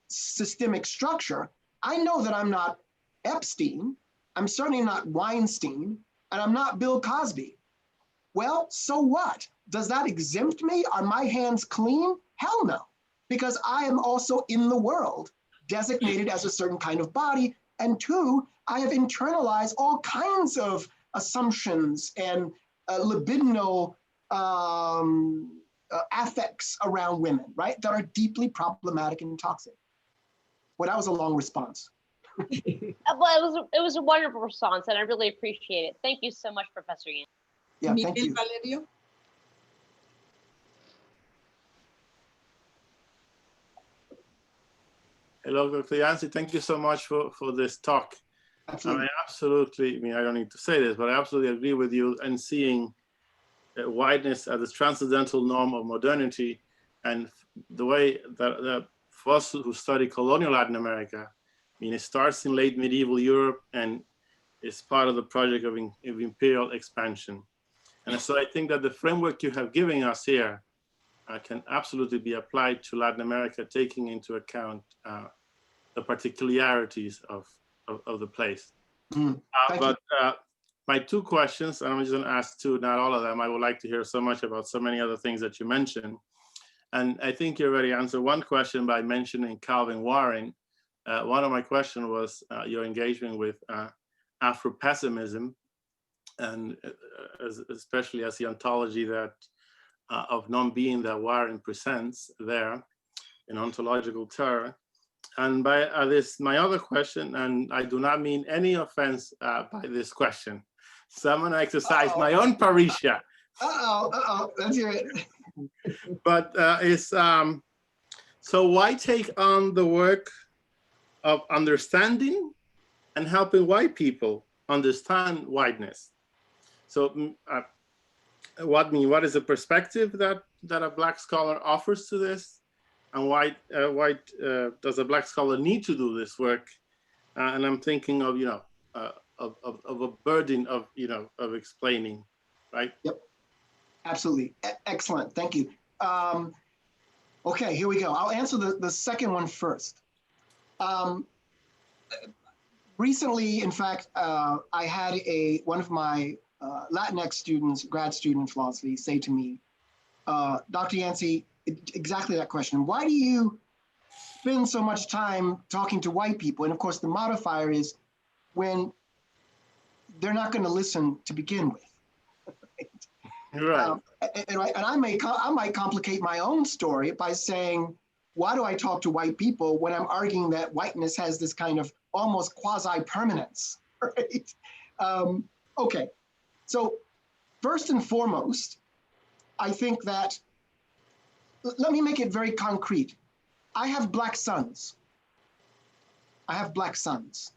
systemic structure, I know that I'm not Epstein. I'm certainly not Weinstein. and I'm not Bill Cosby. Well, so what? Does that exempt me? Are my hands clean? Hell no, because I am also in the world, designated as a certain kind of body. And two, I have internalized all kinds of assumptions and libidinal affects around women, right? That are deeply problematic and toxic. Well, that was a long response. Well, it was a wonderful response, and I really appreciate it. Thank you so much, Professor Yancy. Yeah, Miguel thank you. Valerio. Hello, Dr. Yancy. Thank you so much for this talk. Absolutely. I don't need to say this, but I absolutely agree with you in seeing whiteness as a transcendental norm of modernity, and the way that for us who study colonial Latin America, it starts in late medieval Europe and is part of the project of imperial expansion. And so I think that the framework you have given us here can absolutely be applied to Latin America, taking into account the particularities of the place. My two questions, and I'm just going to ask two, not all of them. I would like to hear so much about so many other things that you mentioned. And I think you already answered one question by mentioning Calvin Warren. One of my questions was your engagement with Afro-pessimism, and especially as the ontology that of non-being that Warren presents there in ontological terror. And by this, my other question, and I do not mean any offense by this question, so I'm going to exercise my own parisha. Let's hear it. But so why take on the work of understanding and helping white people understand whiteness? So what is the perspective that a Black scholar offers to this? And why does a Black scholar need to do this work? And I'm thinking of, of a burden of, of explaining, right? Yep, absolutely. Excellent, thank you. Okay, here we go. I'll answer the second one first. Recently, in fact, I had one of my Latinx students, grad student in philosophy, say to me, Dr. Yancy, exactly that question. Why do you spend so much time talking to white people? And of course, the modifier is when they're not going to listen to begin with. Right. And I might complicate my own story by saying, why do I talk to white people when I'm arguing that whiteness has this kind of almost quasi-permanence, right? Okay, so first and foremost, I think that, let me make it very concrete. I have Black sons. I have Black sons.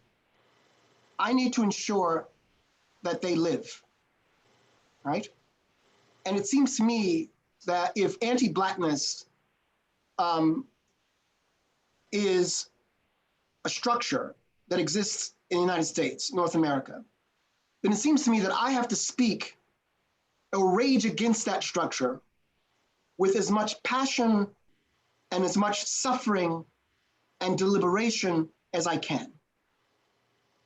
I need to ensure that they live, right? And it seems to me that if anti-Blackness is a structure that exists in the United States, North America, then it seems to me that I have to speak or rage against that structure with as much passion and as much suffering and deliberation as I can,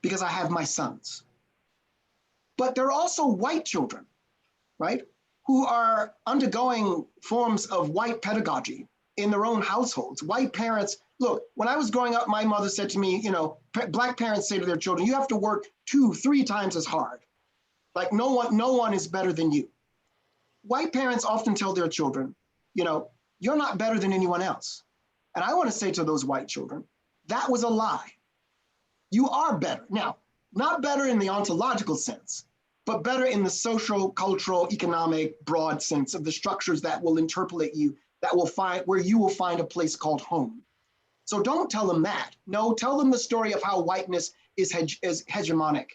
because I have my sons. But there are also white children, right, who are undergoing forms of white pedagogy in their own households. White parents, look, when I was growing up, my mother said to me, Black parents say to their children, you have to work 2-3 times as hard. Like no one is better than you. White parents often tell their children, you're not better than anyone else. And I want to say to those white children, that was a lie. You are better. Now, not better in the ontological sense, but better in the social, cultural, economic, broad sense of the structures that will interpolate you, where you will find a place called home. So don't tell them that. No, tell them the story of how whiteness is hegemonic,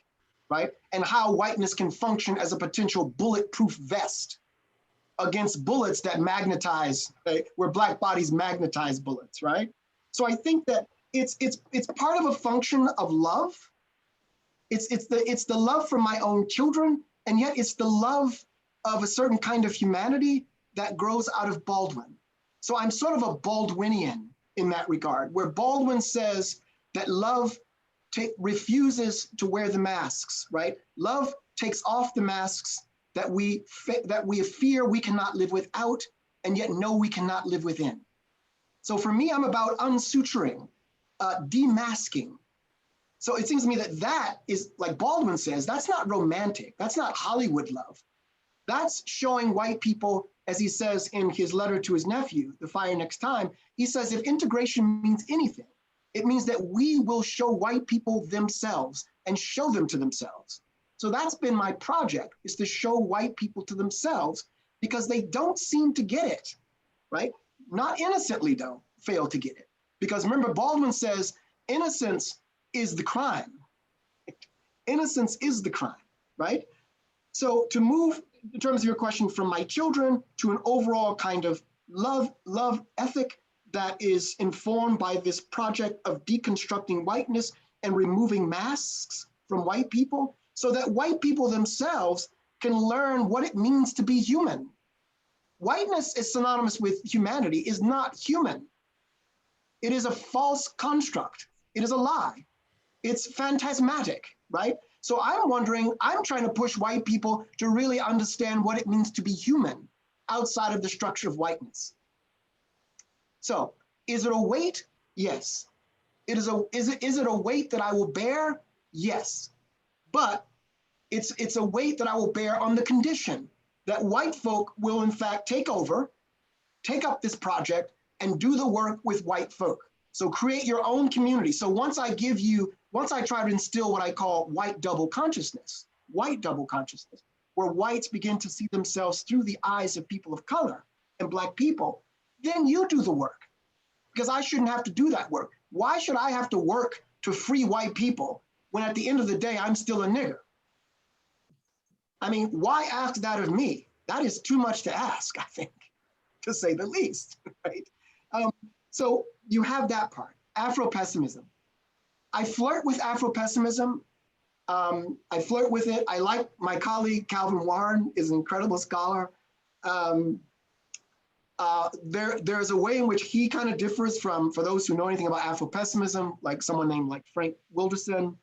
right? And how whiteness can function as a potential bulletproof vest against bullets that magnetize, right? Where Black bodies magnetize bullets, right? So I think that it's part of a function of love. It's the love for my own children, and yet it's the love of a certain kind of humanity that grows out of Baldwin. So I'm sort of a Baldwinian in that regard, where Baldwin says that love refuses to wear the masks, right? Love takes off the masks that we fear we cannot live without, and yet know we cannot live within. So for me, I'm about unsuturing, demasking. So it seems to me that that is, like Baldwin says, that's not romantic. That's not Hollywood love. That's showing white people, as he says in his letter to his nephew, The Fire Next Time, he says, if integration means anything, it means that we will show white people themselves and show them to themselves. So that's been my project, is to show white people to themselves, because they don't seem to get it, right? Not innocently, though, fail to get it. Because remember, Baldwin says, innocence is the crime. Innocence is the crime, right? So to move, in terms of your question, from my children to an overall kind of love ethic that is informed by this project of deconstructing whiteness and removing masks from white people, so that white people themselves can learn what it means to be human. Whiteness is synonymous with humanity, is not human. It is a false construct. It is a lie. It's phantasmatic, right? So I'm wondering, I'm trying to push white people to really understand what it means to be human outside of the structure of whiteness. So is it a weight? Yes. Is it a weight that I will bear? Yes. But it's a weight that I will bear on the condition that white folk will in fact take up this project and do the work with white folk. So create your own community. So once I try to instill what I call white double consciousness, where whites begin to see themselves through the eyes of people of color and Black people, then you do the work, because I shouldn't have to do that work. Why should I have to work to free white people when at the end of the day, I'm still a nigger? I mean, why ask that of me? That is too much to ask, I think, to say the least, right? So you have that part, Afro-pessimism. I flirt with Afro-pessimism. I flirt with it. I like my colleague, Calvin Warren, is an incredible scholar. There's a way in which he kind of differs from, for those who know anything about Afro-pessimism, like someone named like Frank Wilderson.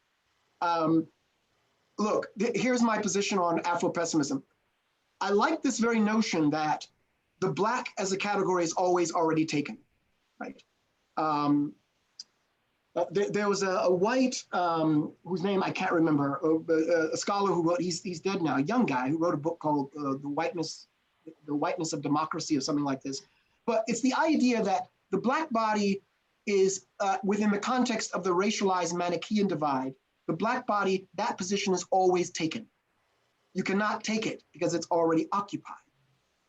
Look, here's my position on Afro-pessimism. I like this very notion that the Black as a category is always already taken, right? There was a white, whose name I can't remember, a scholar who wrote, he's dead now, a young guy who wrote a book called The Whiteness of Democracy or something like this. But it's the idea that the Black body is, within the context of the racialized Manichaean divide, the Black body, that position is always taken. You cannot take it because it's already occupied.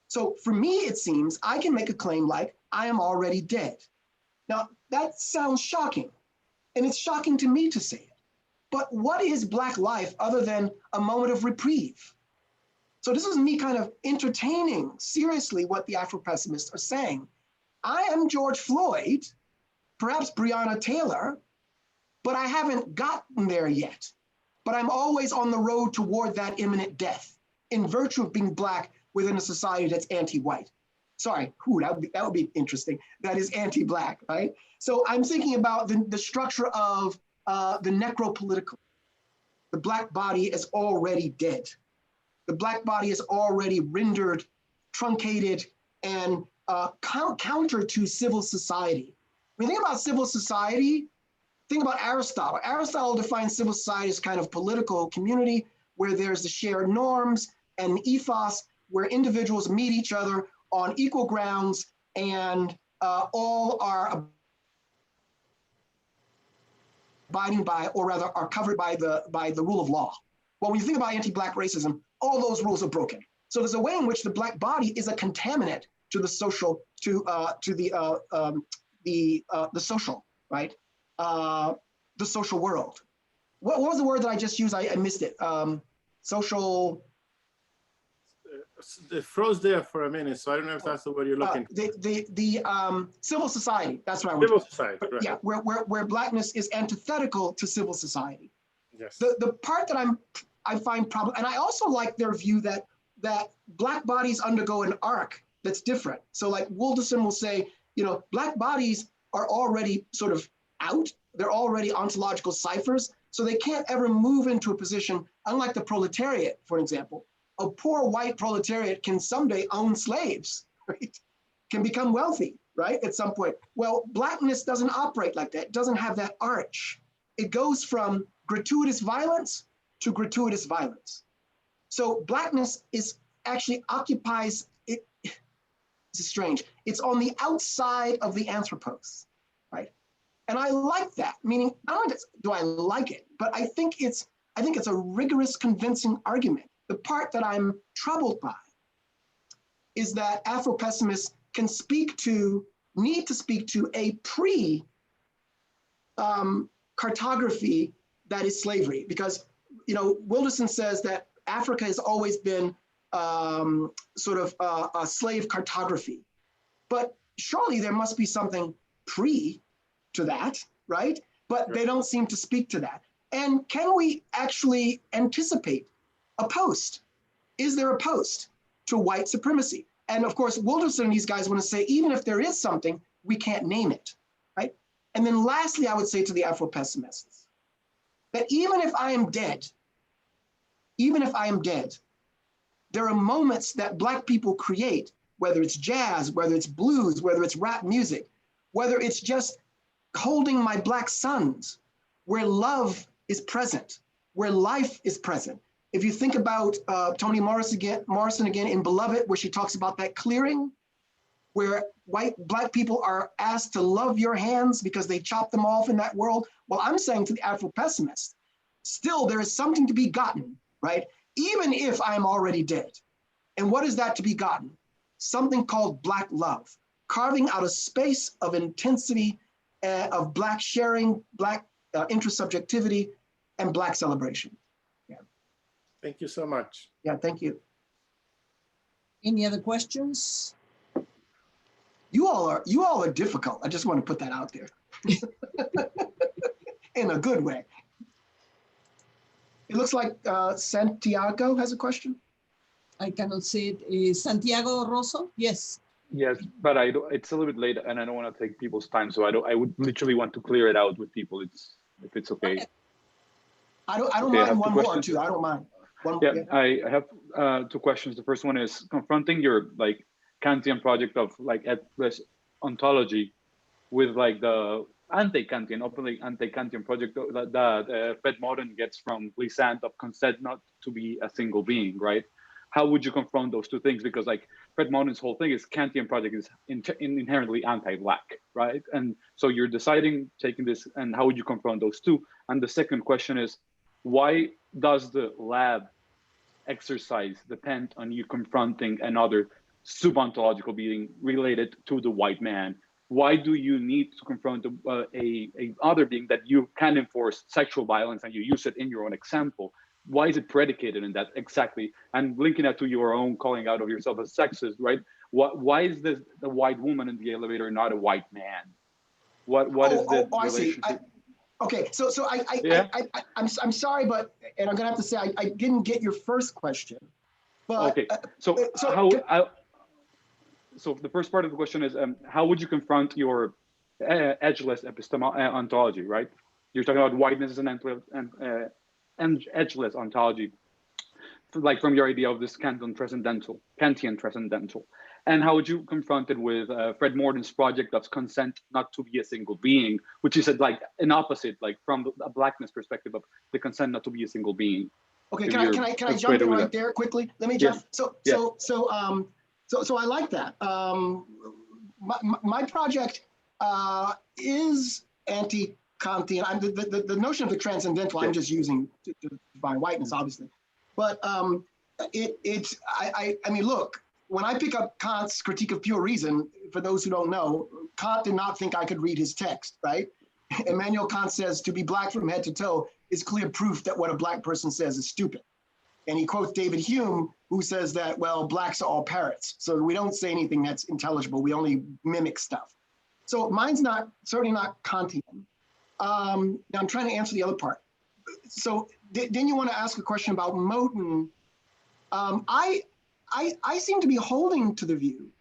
So for me, it seems I can make a claim like, I am already dead. Now, that sounds shocking, and it's shocking to me to say it. But what is Black life other than a moment of reprieve? So this is me kind of entertaining seriously what the Afro-pessimists are saying. I am George Floyd, perhaps Breonna Taylor, but I haven't gotten there yet. But I'm always on the road toward that imminent death in virtue of being Black within a society that's anti-white. Sorry, that would be interesting. That is anti-Black, right? So I'm thinking about the structure of the necropolitical. The Black body is already dead. The Black body is already rendered, truncated, and counter to civil society. When you think about civil society, think about Aristotle. Aristotle defines civil society as kind of political community where there's the shared norms and ethos where individuals meet each other on equal grounds and all are abiding by, or rather are covered by the rule of law. Well, when you think about anti-Black racism, all those rules are broken. So there's a way in which the Black body is a contaminant to the social, to the social, right? The social world. What was the word that I just used? I missed it. Social. It froze there for a minute, so I don't know if that's the word you're looking for. The civil society. That's what I was. Civil society, right. Yeah, where Blackness is antithetical to civil society. Yes. The part that I find problem, and I also like their view that Black bodies undergo an arc that's different. So like Wilderson will say, Black bodies are already sort of out. They're already ontological ciphers, so they can't ever move into a position, unlike the proletariat, for example. A poor white proletariat can someday own slaves, right? Can become wealthy, right, at some point. Well, Blackness doesn't operate like that. It doesn't have that arch. It goes from gratuitous violence to gratuitous violence. So Blackness is actually occupies, this is strange, it's on the outside of the anthropos, right? And I like that, meaning not only do I like it, but I think it's a rigorous, convincing argument. The part that I'm troubled by is that Afro-pessimists can need to speak to a cartography that is slavery, because Wilderson says that Africa has always been sort of a slave cartography, but surely there must be something pre to that, right? But they don't seem to speak to that. And can we actually anticipate a post? Is there a post to white supremacy? And of course, Wilderson and these guys want to say, even if there is something, we can't name it, right? And then lastly, I would say to the Afro-pessimists that even if I am dead, there are moments that Black people create, whether it's jazz, whether it's blues, whether it's rap music, whether it's just holding my Black sons, where love is present, where life is present. If you think about Toni Morrison again in Beloved, where she talks about that clearing, where Black people are asked to love your hands because they chop them off in that world. Well, I'm saying to the Afro-pessimists, still there is something to be gotten, right? Even if I'm already dead. And what is that to be gotten? Something called Black love, carving out a space of intensity, of Black sharing, Black intersubjectivity, and Black celebration. Yeah. Thank you so much. Yeah, thank you. Any other questions? You all are difficult. I just want to put that out there. In a good way. It looks like Santiago has a question. I cannot see it. Santiago Rosso? Yes. Yes, but it's a little bit late and I don't want to take people's time. So I would literally want to clear it out with people. If it's okay. I don't mind one more too. I don't mind. I have two questions. The first one is confronting your Kantian project of etless ontology with the anti-Kantian, openly anti-Kantian project that Fred Moten gets from Glissant of consent not to be a single being, right? How would you confront those two things? Because Fred Moten's whole thing is Kantian project is inherently anti-Black, right? And so you're deciding, taking this, and how would you confront those two? And the second question is, why does the lab exercise depend on you confronting another subontological being related to the white man? Why do you need to confront a other being that you can enforce sexual violence and you use it in your own example? Why is it predicated in that exactly? And linking that to your own calling out of yourself as sexist, right? Why is the white woman in the elevator not a white man? What is the relationship? Okay, so I'm sorry, but and I'm gonna have to say I didn't get your first question. But okay, so the first part of the question is how would you confront your edgeless ontology, right? You're talking about whiteness as and edgeless ontology, from your idea of this Kantian transcendental. And how would you confront it with Fred Moten's project of consent not to be a single being, which is an opposite, from a Blackness perspective of the consent not to be a single being? Okay, can I jump in right there quickly? Let me jump. Yeah. So I like that. My project is anti-Kantian. The notion of the transcendental, I'm just using to define whiteness, obviously. But I mean, look, when I pick up Kant's Critique of Pure Reason, for those who don't know, Kant did not think I could read his text, right? Immanuel Kant says, to be Black from head to toe is clear proof that what a Black person says is stupid. And he quotes David Hume, who says that, well, Blacks are all parrots. So we don't say anything that's intelligible. We only mimic stuff. So mine's certainly not Kantian. Now I'm trying to answer the other part. So then you want to ask a question about Moten. I seem to be holding to the view.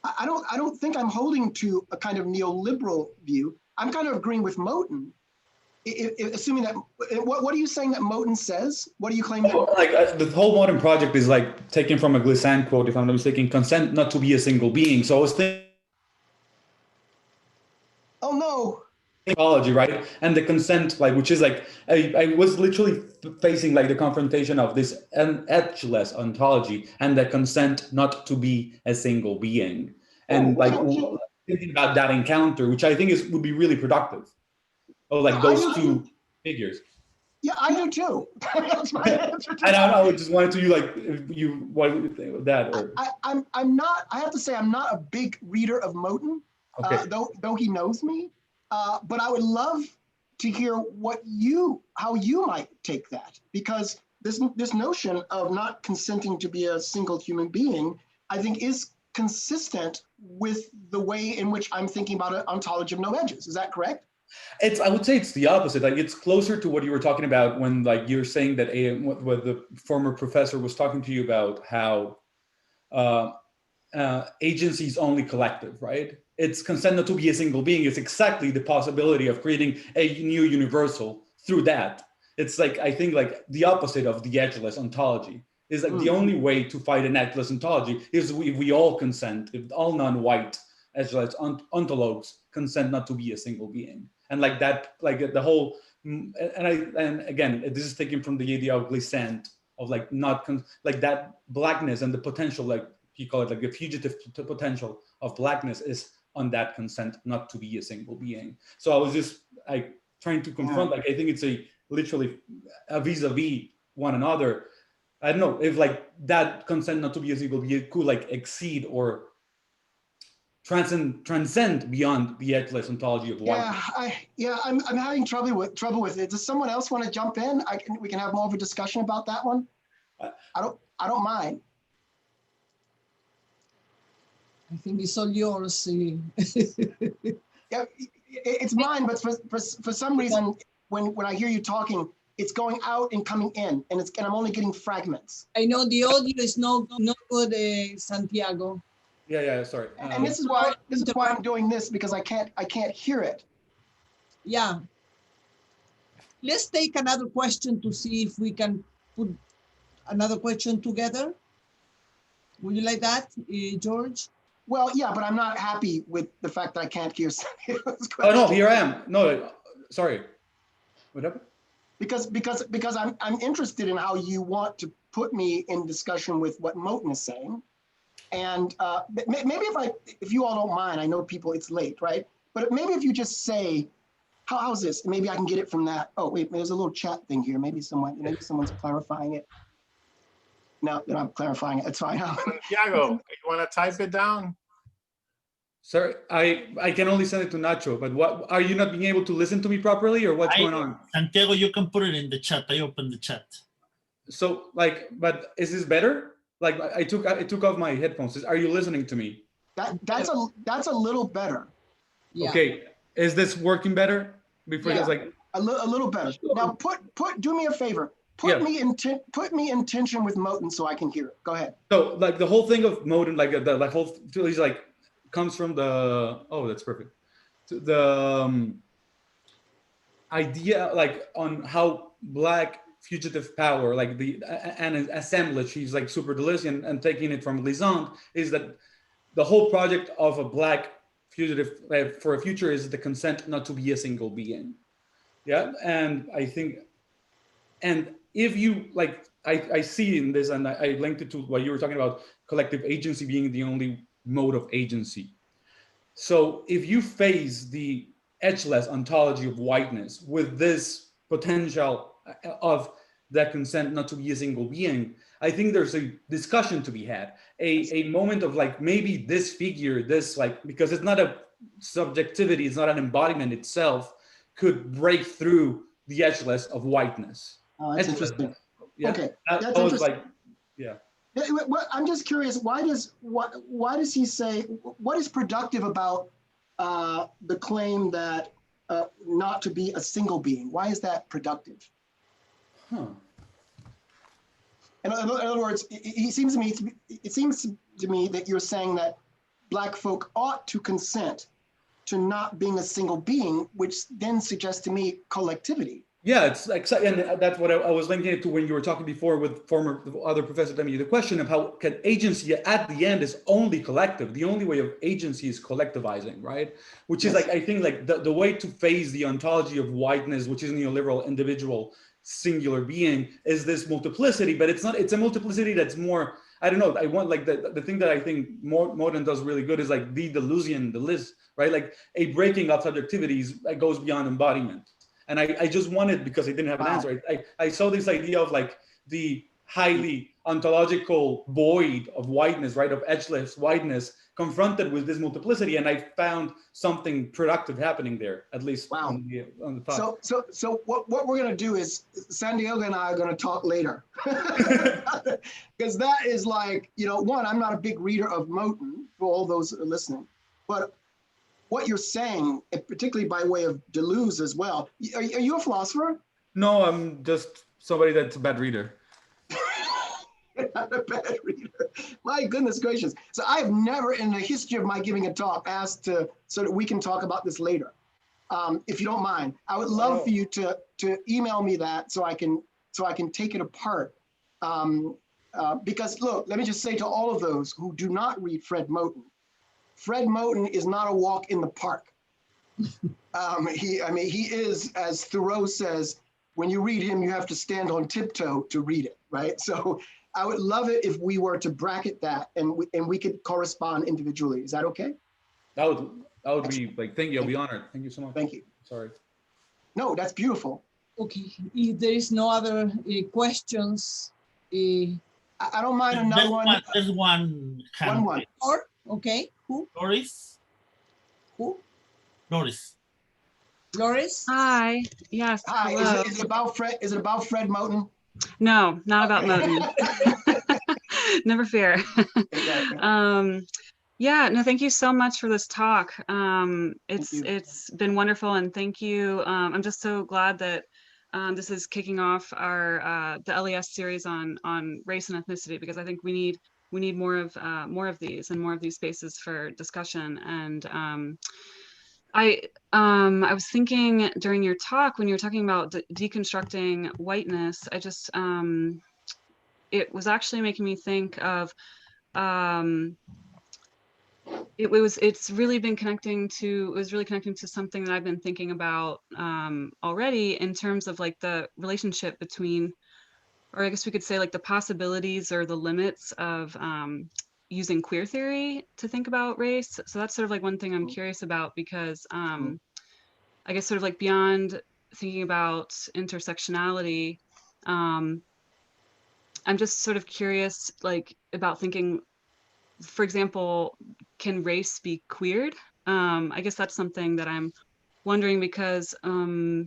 I don't think I'm holding to a kind of neoliberal view. I'm kind of agreeing with Moten. Assuming that, what are you saying that Moten says? What do you claim that? Like the whole modern project is like taken from a Glissant quote, if I'm not mistaken, consent not to be a single being. So I was thinking, Oh no. Ecology, right? And the consent, like, which is like, I was literally facing like the confrontation of this edgeless ontology and the consent not to be a single being. And like thinking about that encounter, which I think would be really productive. Oh, like those two figures. Yeah, I do too. That's my answer to I that. don't know. I just wanted to what do you think of that? Or I'm not. I have to say, I'm not a big reader of Moten, okay. though he knows me. But I would love to hear how you might take that, because this notion of not consenting to be a single human being, I think, is consistent with the way in which I'm thinking about an ontology of no edges. Is that correct? I would say it's the opposite. Like it's closer to what you were talking about when like you're saying that what the former professor was talking to you about how agency is only collective, right? It's consent not to be a single being. It's exactly the possibility of creating a new universal through that. It's like, I think like the opposite of the edgeless ontology is like the only way to fight an edgeless ontology is if we all consent, if all non-white edgeless ontologues consent not to be a single being. And like that, like the whole, and again, this is taken from the idea of Glissant, of like like that blackness and the potential, like he called it like the fugitive potential of blackness is on that consent not to be a single being. So I was just like trying to confront, like I think it's literally a vis-a-vis one another. I don't know if like that consent not to be a single being could like exceed or transcend beyond the edgeless ontology of white. I'm having trouble with it. Does someone else want to jump in? We can have more of a discussion about that one. I don't mind. I think it's all yours. Yeah, it's mine, but for some reason, when I hear you talking, it's going out and coming in, and I'm only getting fragments. I know the audio is no good, Santiago. Yeah, sorry. And this is why I'm doing this, because I can't hear it. Yeah. Let's take another question to see if we can put another question together. Would you like that, George? Well, yeah, but I'm not happy with the fact that I can't hear Santiago's question. Oh no, here I am. No, sorry. What happened? Because I'm interested in how you want to put me in discussion with what Moten is saying. And maybe if you all don't mind, I know people, it's late, right? But maybe if you just say, how's this? Maybe I can get it from that. Oh, wait, there's a little chat thing here. Maybe someone's clarifying it. No, they're not clarifying it. It's fine. Santiago, you want to type it down? Sorry, I can only send it to Nacho, but what are you not being able to listen to me properly, or what's going on? Santiago, you can put it in the chat. I opened the chat. So like, but is this better? Like I took off my headphones. Are you listening to me? That's a little better. Yeah. Okay, is this working better? Before Yeah, it's like a little better. Now do me a favor. Put me in tension with Moten so I can hear it. Go ahead. So like the whole thing of Moten, like the whole, he's like comes from the, oh, that's perfect. The idea like on how Black fugitive power, like an assemblage, he's like super Deleuzian and taking it from Glissant, is that the whole project of a Black fugitive for a future is the consent not to be a single being. Yeah, and I think, and if you like, I see in this, and I linked it to what you were talking about, collective agency being the only mode of agency. So if you face the edgeless ontology of whiteness with this potential of that consent not to be a single being, I think there's a discussion to be had, a moment of like, maybe this figure, this like, because it's not a subjectivity, it's not an embodiment itself, could break through the edgeless of whiteness. Oh, that's interesting. Yeah. Okay, that's interesting. Like, yeah. I'm just curious, why does he say, what is productive about the claim that not to be a single being? Why is that productive? Huh. In other words, it seems to me that you're saying that Black folk ought to consent to not being a single being, which then suggests to me collectivity. Yeah, it's like, and that's what I was linking it to when you were talking before with former other professor Demi, the question of how can agency at the end is only collective. The only way of agency is collectivizing, right? Which is like, I think like the way to phase the ontology of whiteness, which is neoliberal individual singular being, is this multiplicity, but it's not, it's a multiplicity that's more, I don't know, I want like the thing that I think modern does really good is like the Deleuzian, the list, right? Like a breaking of subjectivities that goes beyond embodiment. And I just wanted, because I didn't have an answer, I saw this idea of like the highly ontological void of whiteness, right, of edgeless whiteness, confronted with this multiplicity, and I found something productive happening there, at least on the top. So what we're gonna do is, San Diego and I are gonna talk later. Because that is like, you know, one, I'm not a big reader of Moten, for all those listening, but what you're saying, particularly by way of Deleuze as well. Are you a philosopher? No, I'm just somebody that's a bad reader. Not a bad reader. My goodness gracious. So I have never in the history of my giving a talk asked to, so that we can talk about this later. If you don't mind, I would love for you to email me that so I can take it apart. Because look, let me just say to all of those who do not read Fred Moten is not a walk in the park. He is, as Thoreau says, when you read him, you have to stand on tiptoe to read it, right? So I would love it if we were to bracket that and we could correspond individually. Is that okay? That would be like, thank you, I'll be honored. Thank you so much. Thank you. Sorry. No, that's beautiful. Okay, if there is no other questions. I don't mind another one. There's one hand. One. Or, okay, who? Doris? Who? Doris. Loris? Hi. Yes. Hi. Hello. Is it about Fred? Is it about Fred Moten? No, not about Moten. Never fear. Yeah, no, thank you so much for this talk. It's been wonderful, and thank you. I'm just so glad that this is kicking off our the LES series on race and ethnicity, because I think we need more of these and more of these spaces for discussion. And I was thinking during your talk, when you were talking about deconstructing whiteness, I just it was actually making me think of it's really been connecting to something that I've been thinking about already, in terms of like the relationship between, or I guess we could say like the possibilities or the limits of using queer theory to think about race. So that's sort of like one thing I'm curious about, because I guess sort of like beyond thinking about intersectionality, I'm just sort of curious like about thinking, for example, can race be queered? I guess that's something that I'm wondering, because I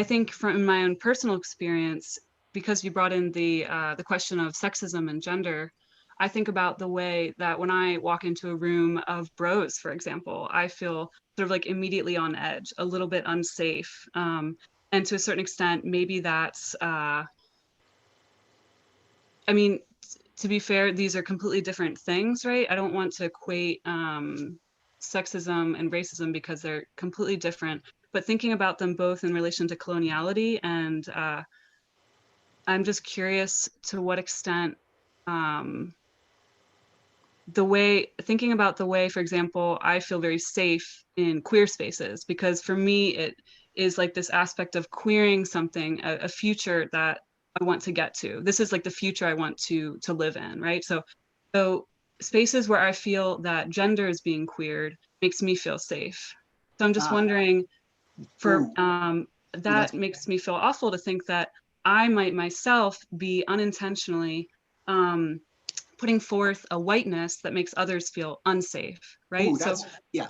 think from my own personal experience, because you brought in the question of sexism and gender, I think about the way that when I walk into a room of bros, for example, I feel sort of like immediately on edge, a little bit unsafe. And to a certain extent, maybe that's, I mean, to be fair, these are completely different things, right? I don't want to equate sexism and racism, because they're completely different, but thinking about them both in relation to coloniality, and I'm just curious to what extent thinking about the way, for example, I feel very safe in queer spaces, because for me, it is like this aspect of queering something, a future that I want to get to. This is like the future I want to live in, right? So spaces where I feel that gender is being queered makes me feel safe. So I'm just wondering, that makes me feel awful to think that I might myself be unintentionally putting forth a whiteness that makes others feel unsafe, right? Ooh, so yeah.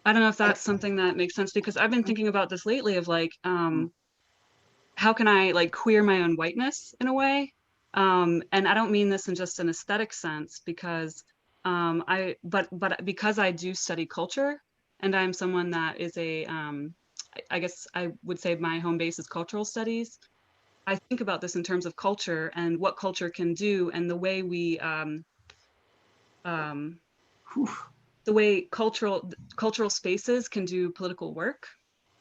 I don't know if that's something that makes sense, because I've been thinking about this lately of like, how can I like queer my own whiteness in a way? And I don't mean this in just an aesthetic sense, because but because I do study culture, and I'm someone that is I guess I would say my home base is cultural studies. I think about this in terms of culture and what culture can do, and the way we the way cultural spaces can do political work.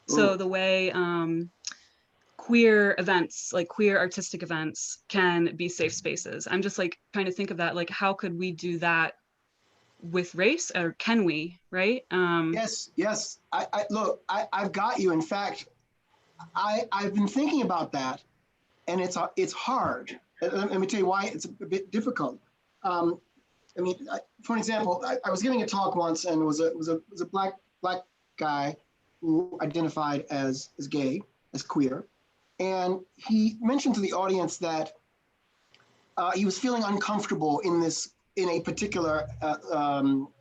So the way queer events, like queer artistic events, can be safe spaces. I'm just like trying to think of that, like how could we do that with race, or can we, right? Yes. I've got you. In fact, I've been thinking about that, and it's hard. Let me tell you why it's a bit difficult. I mean, for example, I was giving a talk once, and it was a black guy who identified as gay, as queer, and he mentioned to the audience that he was feeling uncomfortable in a particular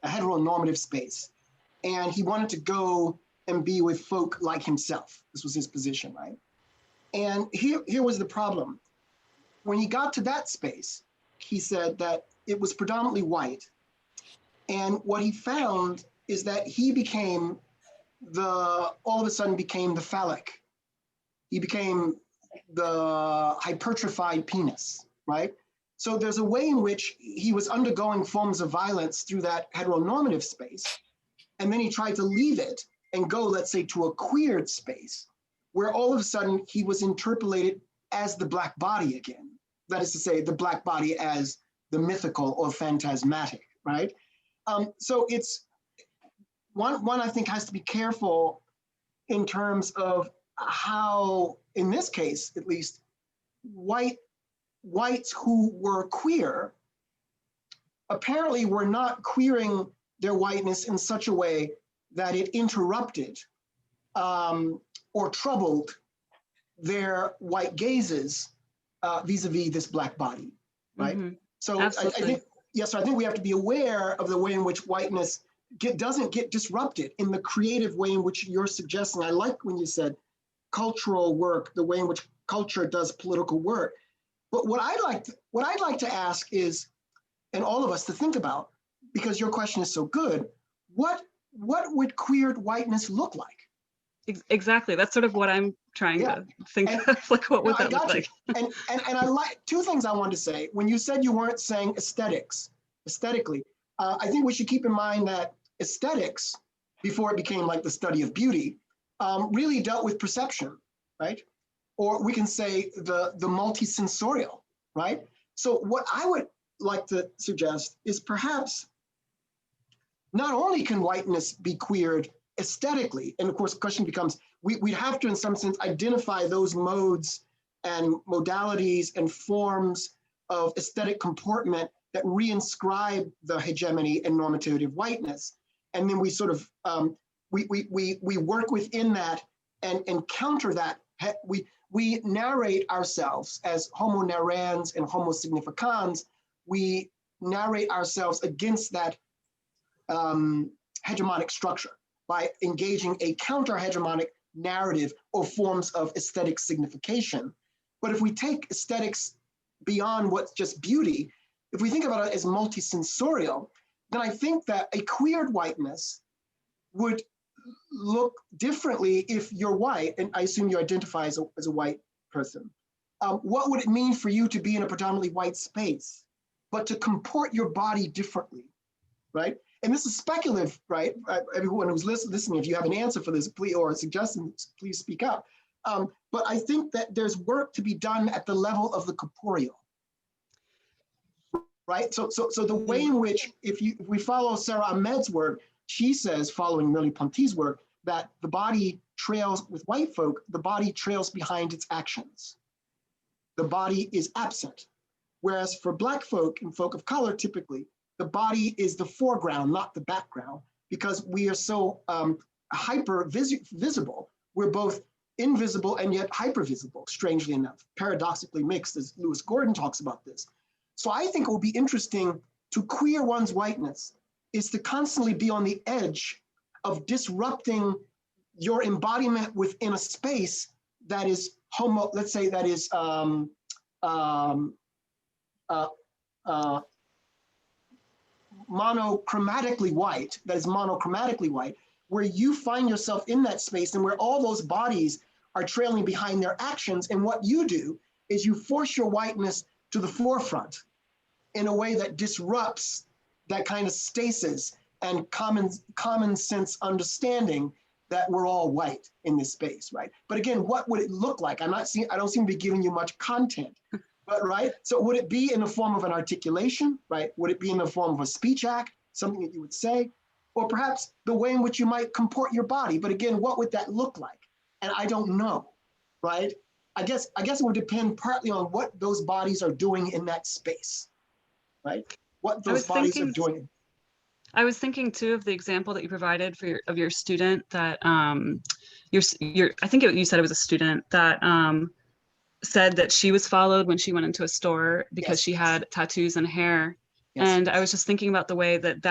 heteronormative space, and he wanted to go and be with folk like himself. This was his position, right? And here was the problem. When he got to that space, he said that it was predominantly white. And what he found is that he became all of a sudden became the phallic. He became the hypertrophied penis, right? So there's a way in which he was undergoing forms of violence through that heteronormative space. And then he tried to leave it and go, let's say, to a queered space, where all of a sudden he was interpolated as the black body again. That is to say, the black body as the mythical or phantasmatic, right? So it's one I think has to be careful in terms of how, in this case at least, whites who were queer apparently were not queering their whiteness in such a way that it interrupted or troubled their white gazes vis-a-vis this black body, right? Mm-hmm. So I think we have to be aware of the way in which whiteness doesn't get disrupted in the creative way in which you're suggesting. I like when you said cultural work, the way in which culture does political work. But what I'd like to ask is, and all of us to think about, because your question is so good, what would queered whiteness look like? Exactly. That's sort of what I'm trying to think of, like what would that look like? And I like two things I wanted to say. When you said you weren't saying aesthetically, I think we should keep in mind that aesthetics, before it became like the study of beauty, really dealt with perception, right? Or we can say the multisensorial, right? So what I would like to suggest is perhaps not only can whiteness be queered aesthetically, and of course the question becomes, we'd have to in some sense identify those modes and modalities and forms of aesthetic comportment that reinscribe the hegemony and normativity of whiteness. And then we sort of, we work within that and counter that. We narrate ourselves as homo narrans and homo significans. We narrate ourselves against that hegemonic structure by engaging a counter-hegemonic narrative or forms of aesthetic signification. But if we take aesthetics beyond what's just beauty, if we think about it as multisensorial, then I think that a queered whiteness would look differently if you're white, and I assume you identify as a white person. What would it mean for you to be in a predominantly white space, but to comport your body differently, right? And this is speculative, right? Everyone who's listening, if you have an answer for this, please, or a suggestion, please speak up. But I think that there's work to be done at the level of the corporeal, right? So the way in which, if we follow Sarah Ahmed's work, she says, following Merleau-Ponty's work, that the body trails, with white folk, the body trails behind its actions. The body is absent. Whereas for Black folk and folk of color, typically, the body is the foreground, not the background, because we are so hyper visible. We're both invisible and yet hyper visible, strangely enough, paradoxically mixed, as Lewis Gordon talks about this. So I think it would be interesting to queer one's whiteness is to constantly be on the edge of disrupting your embodiment within a space that is let's say that is monochromatically white, where you find yourself in that space and where all those bodies are trailing behind their actions. And what you do is you force your whiteness to the forefront in a way that disrupts that kind of stasis and common sense understanding that we're all white in this space, right? But again, what would it look like? I don't seem to be giving you much content, but right? So would it be in the form of an articulation, right? Would it be in the form of a speech act, something that you would say? Or perhaps the way in which you might comport your body. But again, what would that look like? And I don't know, right? I guess it would depend partly on what those bodies are doing in that space, right? What those bodies are doing. I was thinking too of the example that you provided for your student that I think you said it was a student that said that she was followed when she went into a store because she had tattoos and hair. Yes. And I was just thinking about the way that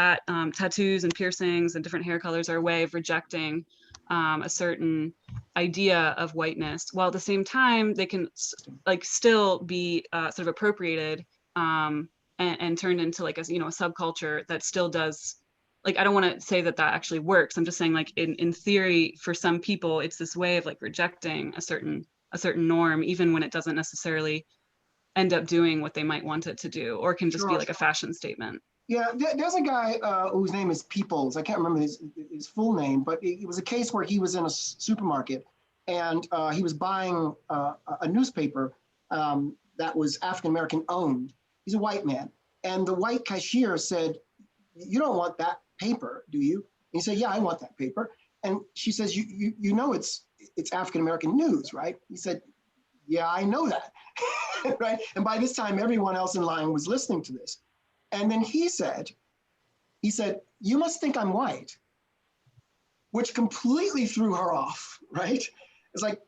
tattoos and piercings and different hair colors are a way of rejecting a certain idea of whiteness, while at the same time they can like still be sort of appropriated and turned into like a subculture that still does, like, I don't want to say that actually works. I'm just saying, like, in theory, for some people, it's this way of like rejecting a certain norm, even when it doesn't necessarily end up doing what they might want it to do, or can just be like a fashion statement. Yeah, there's a guy whose name is Peoples. I can't remember his full name, but it was a case where he was in a supermarket and he was buying a newspaper that was African-American owned. He's a white man. And the white cashier said, "You don't want that paper, do you?" And he said, "Yeah, I want that paper." And she says, you know it's African-American news, right? He said, "Yeah, I know that." Right? And by this time, everyone else in line was listening to this. And then he said, "You must think I'm white," which completely threw her off, right? It's like,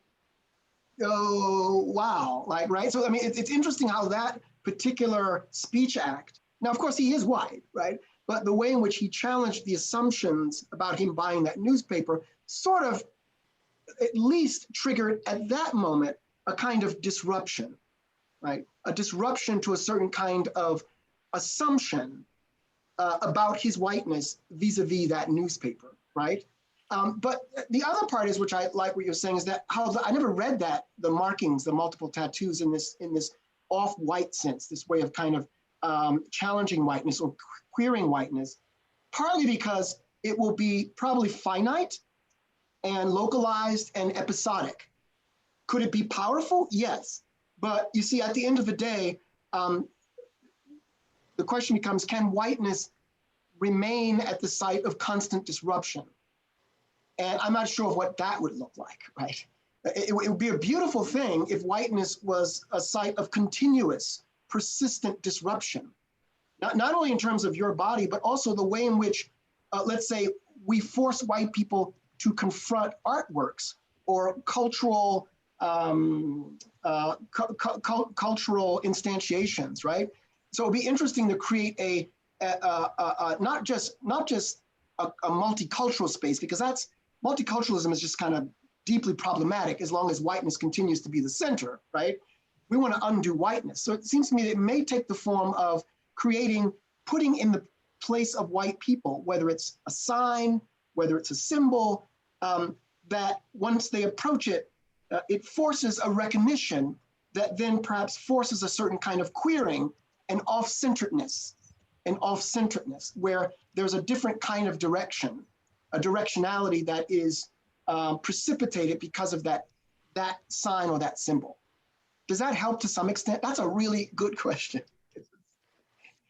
oh, wow, like, right? So, I mean, it's interesting how that particular speech act, now, of course, he is white, right? But the way in which he challenged the assumptions about him buying that newspaper sort of at least triggered at that moment a kind of disruption, right? A disruption to a certain kind of assumption about his whiteness vis-a-vis that newspaper, right? But the other part is, which I like what you're saying, is that I never read that, the markings, the multiple tattoos in this off-white sense, this way of kind of challenging whiteness or queering whiteness, partly because it will be probably finite and localized and episodic. Could it be powerful? Yes. But you see, at the end of the day, the question becomes, can whiteness remain at the site of constant disruption? And I'm not sure what that would look like, right? It would be a beautiful thing if whiteness was a site of continuous, persistent disruption. Not only in terms of your body, but also the way in which, let's say, we force white people to confront artworks or cultural cultural instantiations, right? So it'd be interesting to create not just a multicultural space, because multiculturalism is just kind of deeply problematic as long as whiteness continues to be the center, right? We want to undo whiteness. So it seems to me that it may take the form of putting in the place of white people, whether it's a sign, whether it's a symbol, that once they approach it, it forces a recognition that then perhaps forces a certain kind of queering and off-centeredness, where there's a different kind of direction, a directionality that is precipitated because of that sign or that symbol. Does that help to some extent? That's a really good question.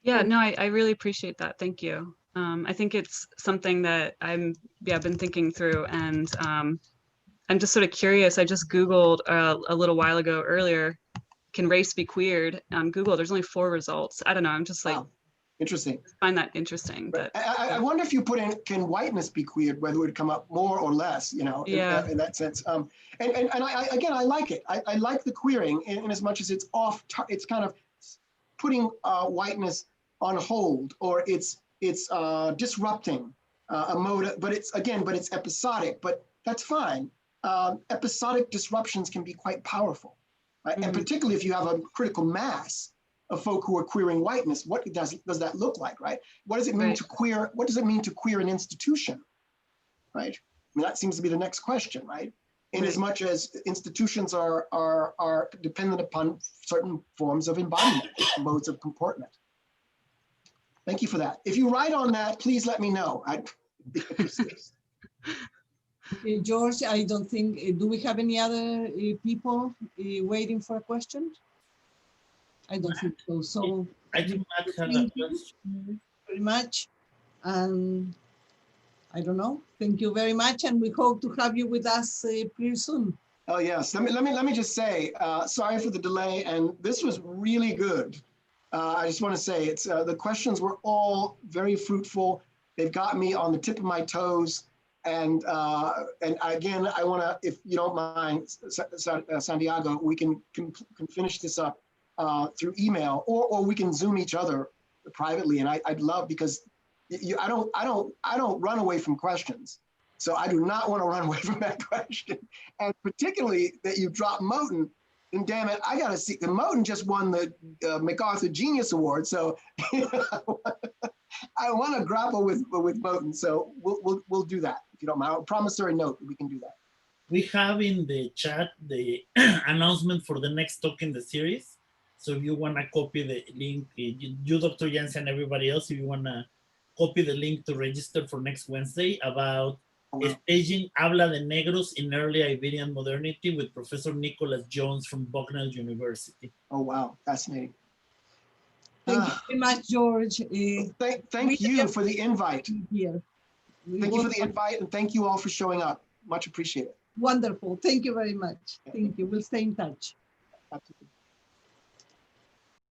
Yeah, no, I really appreciate that. Thank you. I think it's something that I've been thinking through, and I'm just sort of curious. I just Googled a little while ago earlier, can race be queered on Google? There's only 4 results. I don't know. I'm just like, wow. Interesting. I find that interesting. But I wonder if you put in, can whiteness be queered, whether it would come up more or less, in that sense. And I like it. I like the queering in as much as it's it's kind of putting whiteness on hold, or it's disrupting a mode, but it's episodic, but that's fine. Episodic disruptions can be quite powerful, right? Mm-hmm. And particularly if you have a critical mass of folk who are queering whiteness, what does that look like, right? What does it mean to queer? What does it mean to queer an institution, right? I mean, that seems to be the next question, right? In as much as institutions are dependent upon certain forms of embodiment, modes of comportment. Thank you for that. If you write on that, please let me know. George, I don't think, do we have any other people waiting for a question? I don't think so. So I think Matt had a thank you question. very much. And I don't know, thank you very much. And we hope to have you with us pretty soon. Oh yes, let me just say, sorry for the delay, and this was really good. I just want to say it's the questions were all very fruitful. They've got me on the tip of my toes, and again, I want to, if you don't mind, Santiago, we can finish this up through email, or we can Zoom each other privately, and I'd love, because I don't run away from questions. So I do not want to run away from that question. And particularly that you dropped Moten, and damn it, I got to see, the Moten just won the MacArthur Genius Award. So I want to grapple with Moten. So we'll do that, if you don't mind. I'll promissory note that we can do that. We have in the chat the announcement for the next talk in the series. So if you want to copy the link, you Dr. Yancy, and everybody else, if you want to copy the link to register for next Wednesday about staging Habla de Negros in early Iberian modernity with Professor Nicholas Jones from Bucknell University. Oh, wow. Fascinating. Thank you very much, George. Thank you for the invite. Here. Thank you for the invite, and thank you all for showing up. Much appreciated. Wonderful. Thank you very much. Thank you. We'll stay in touch. Absolutely.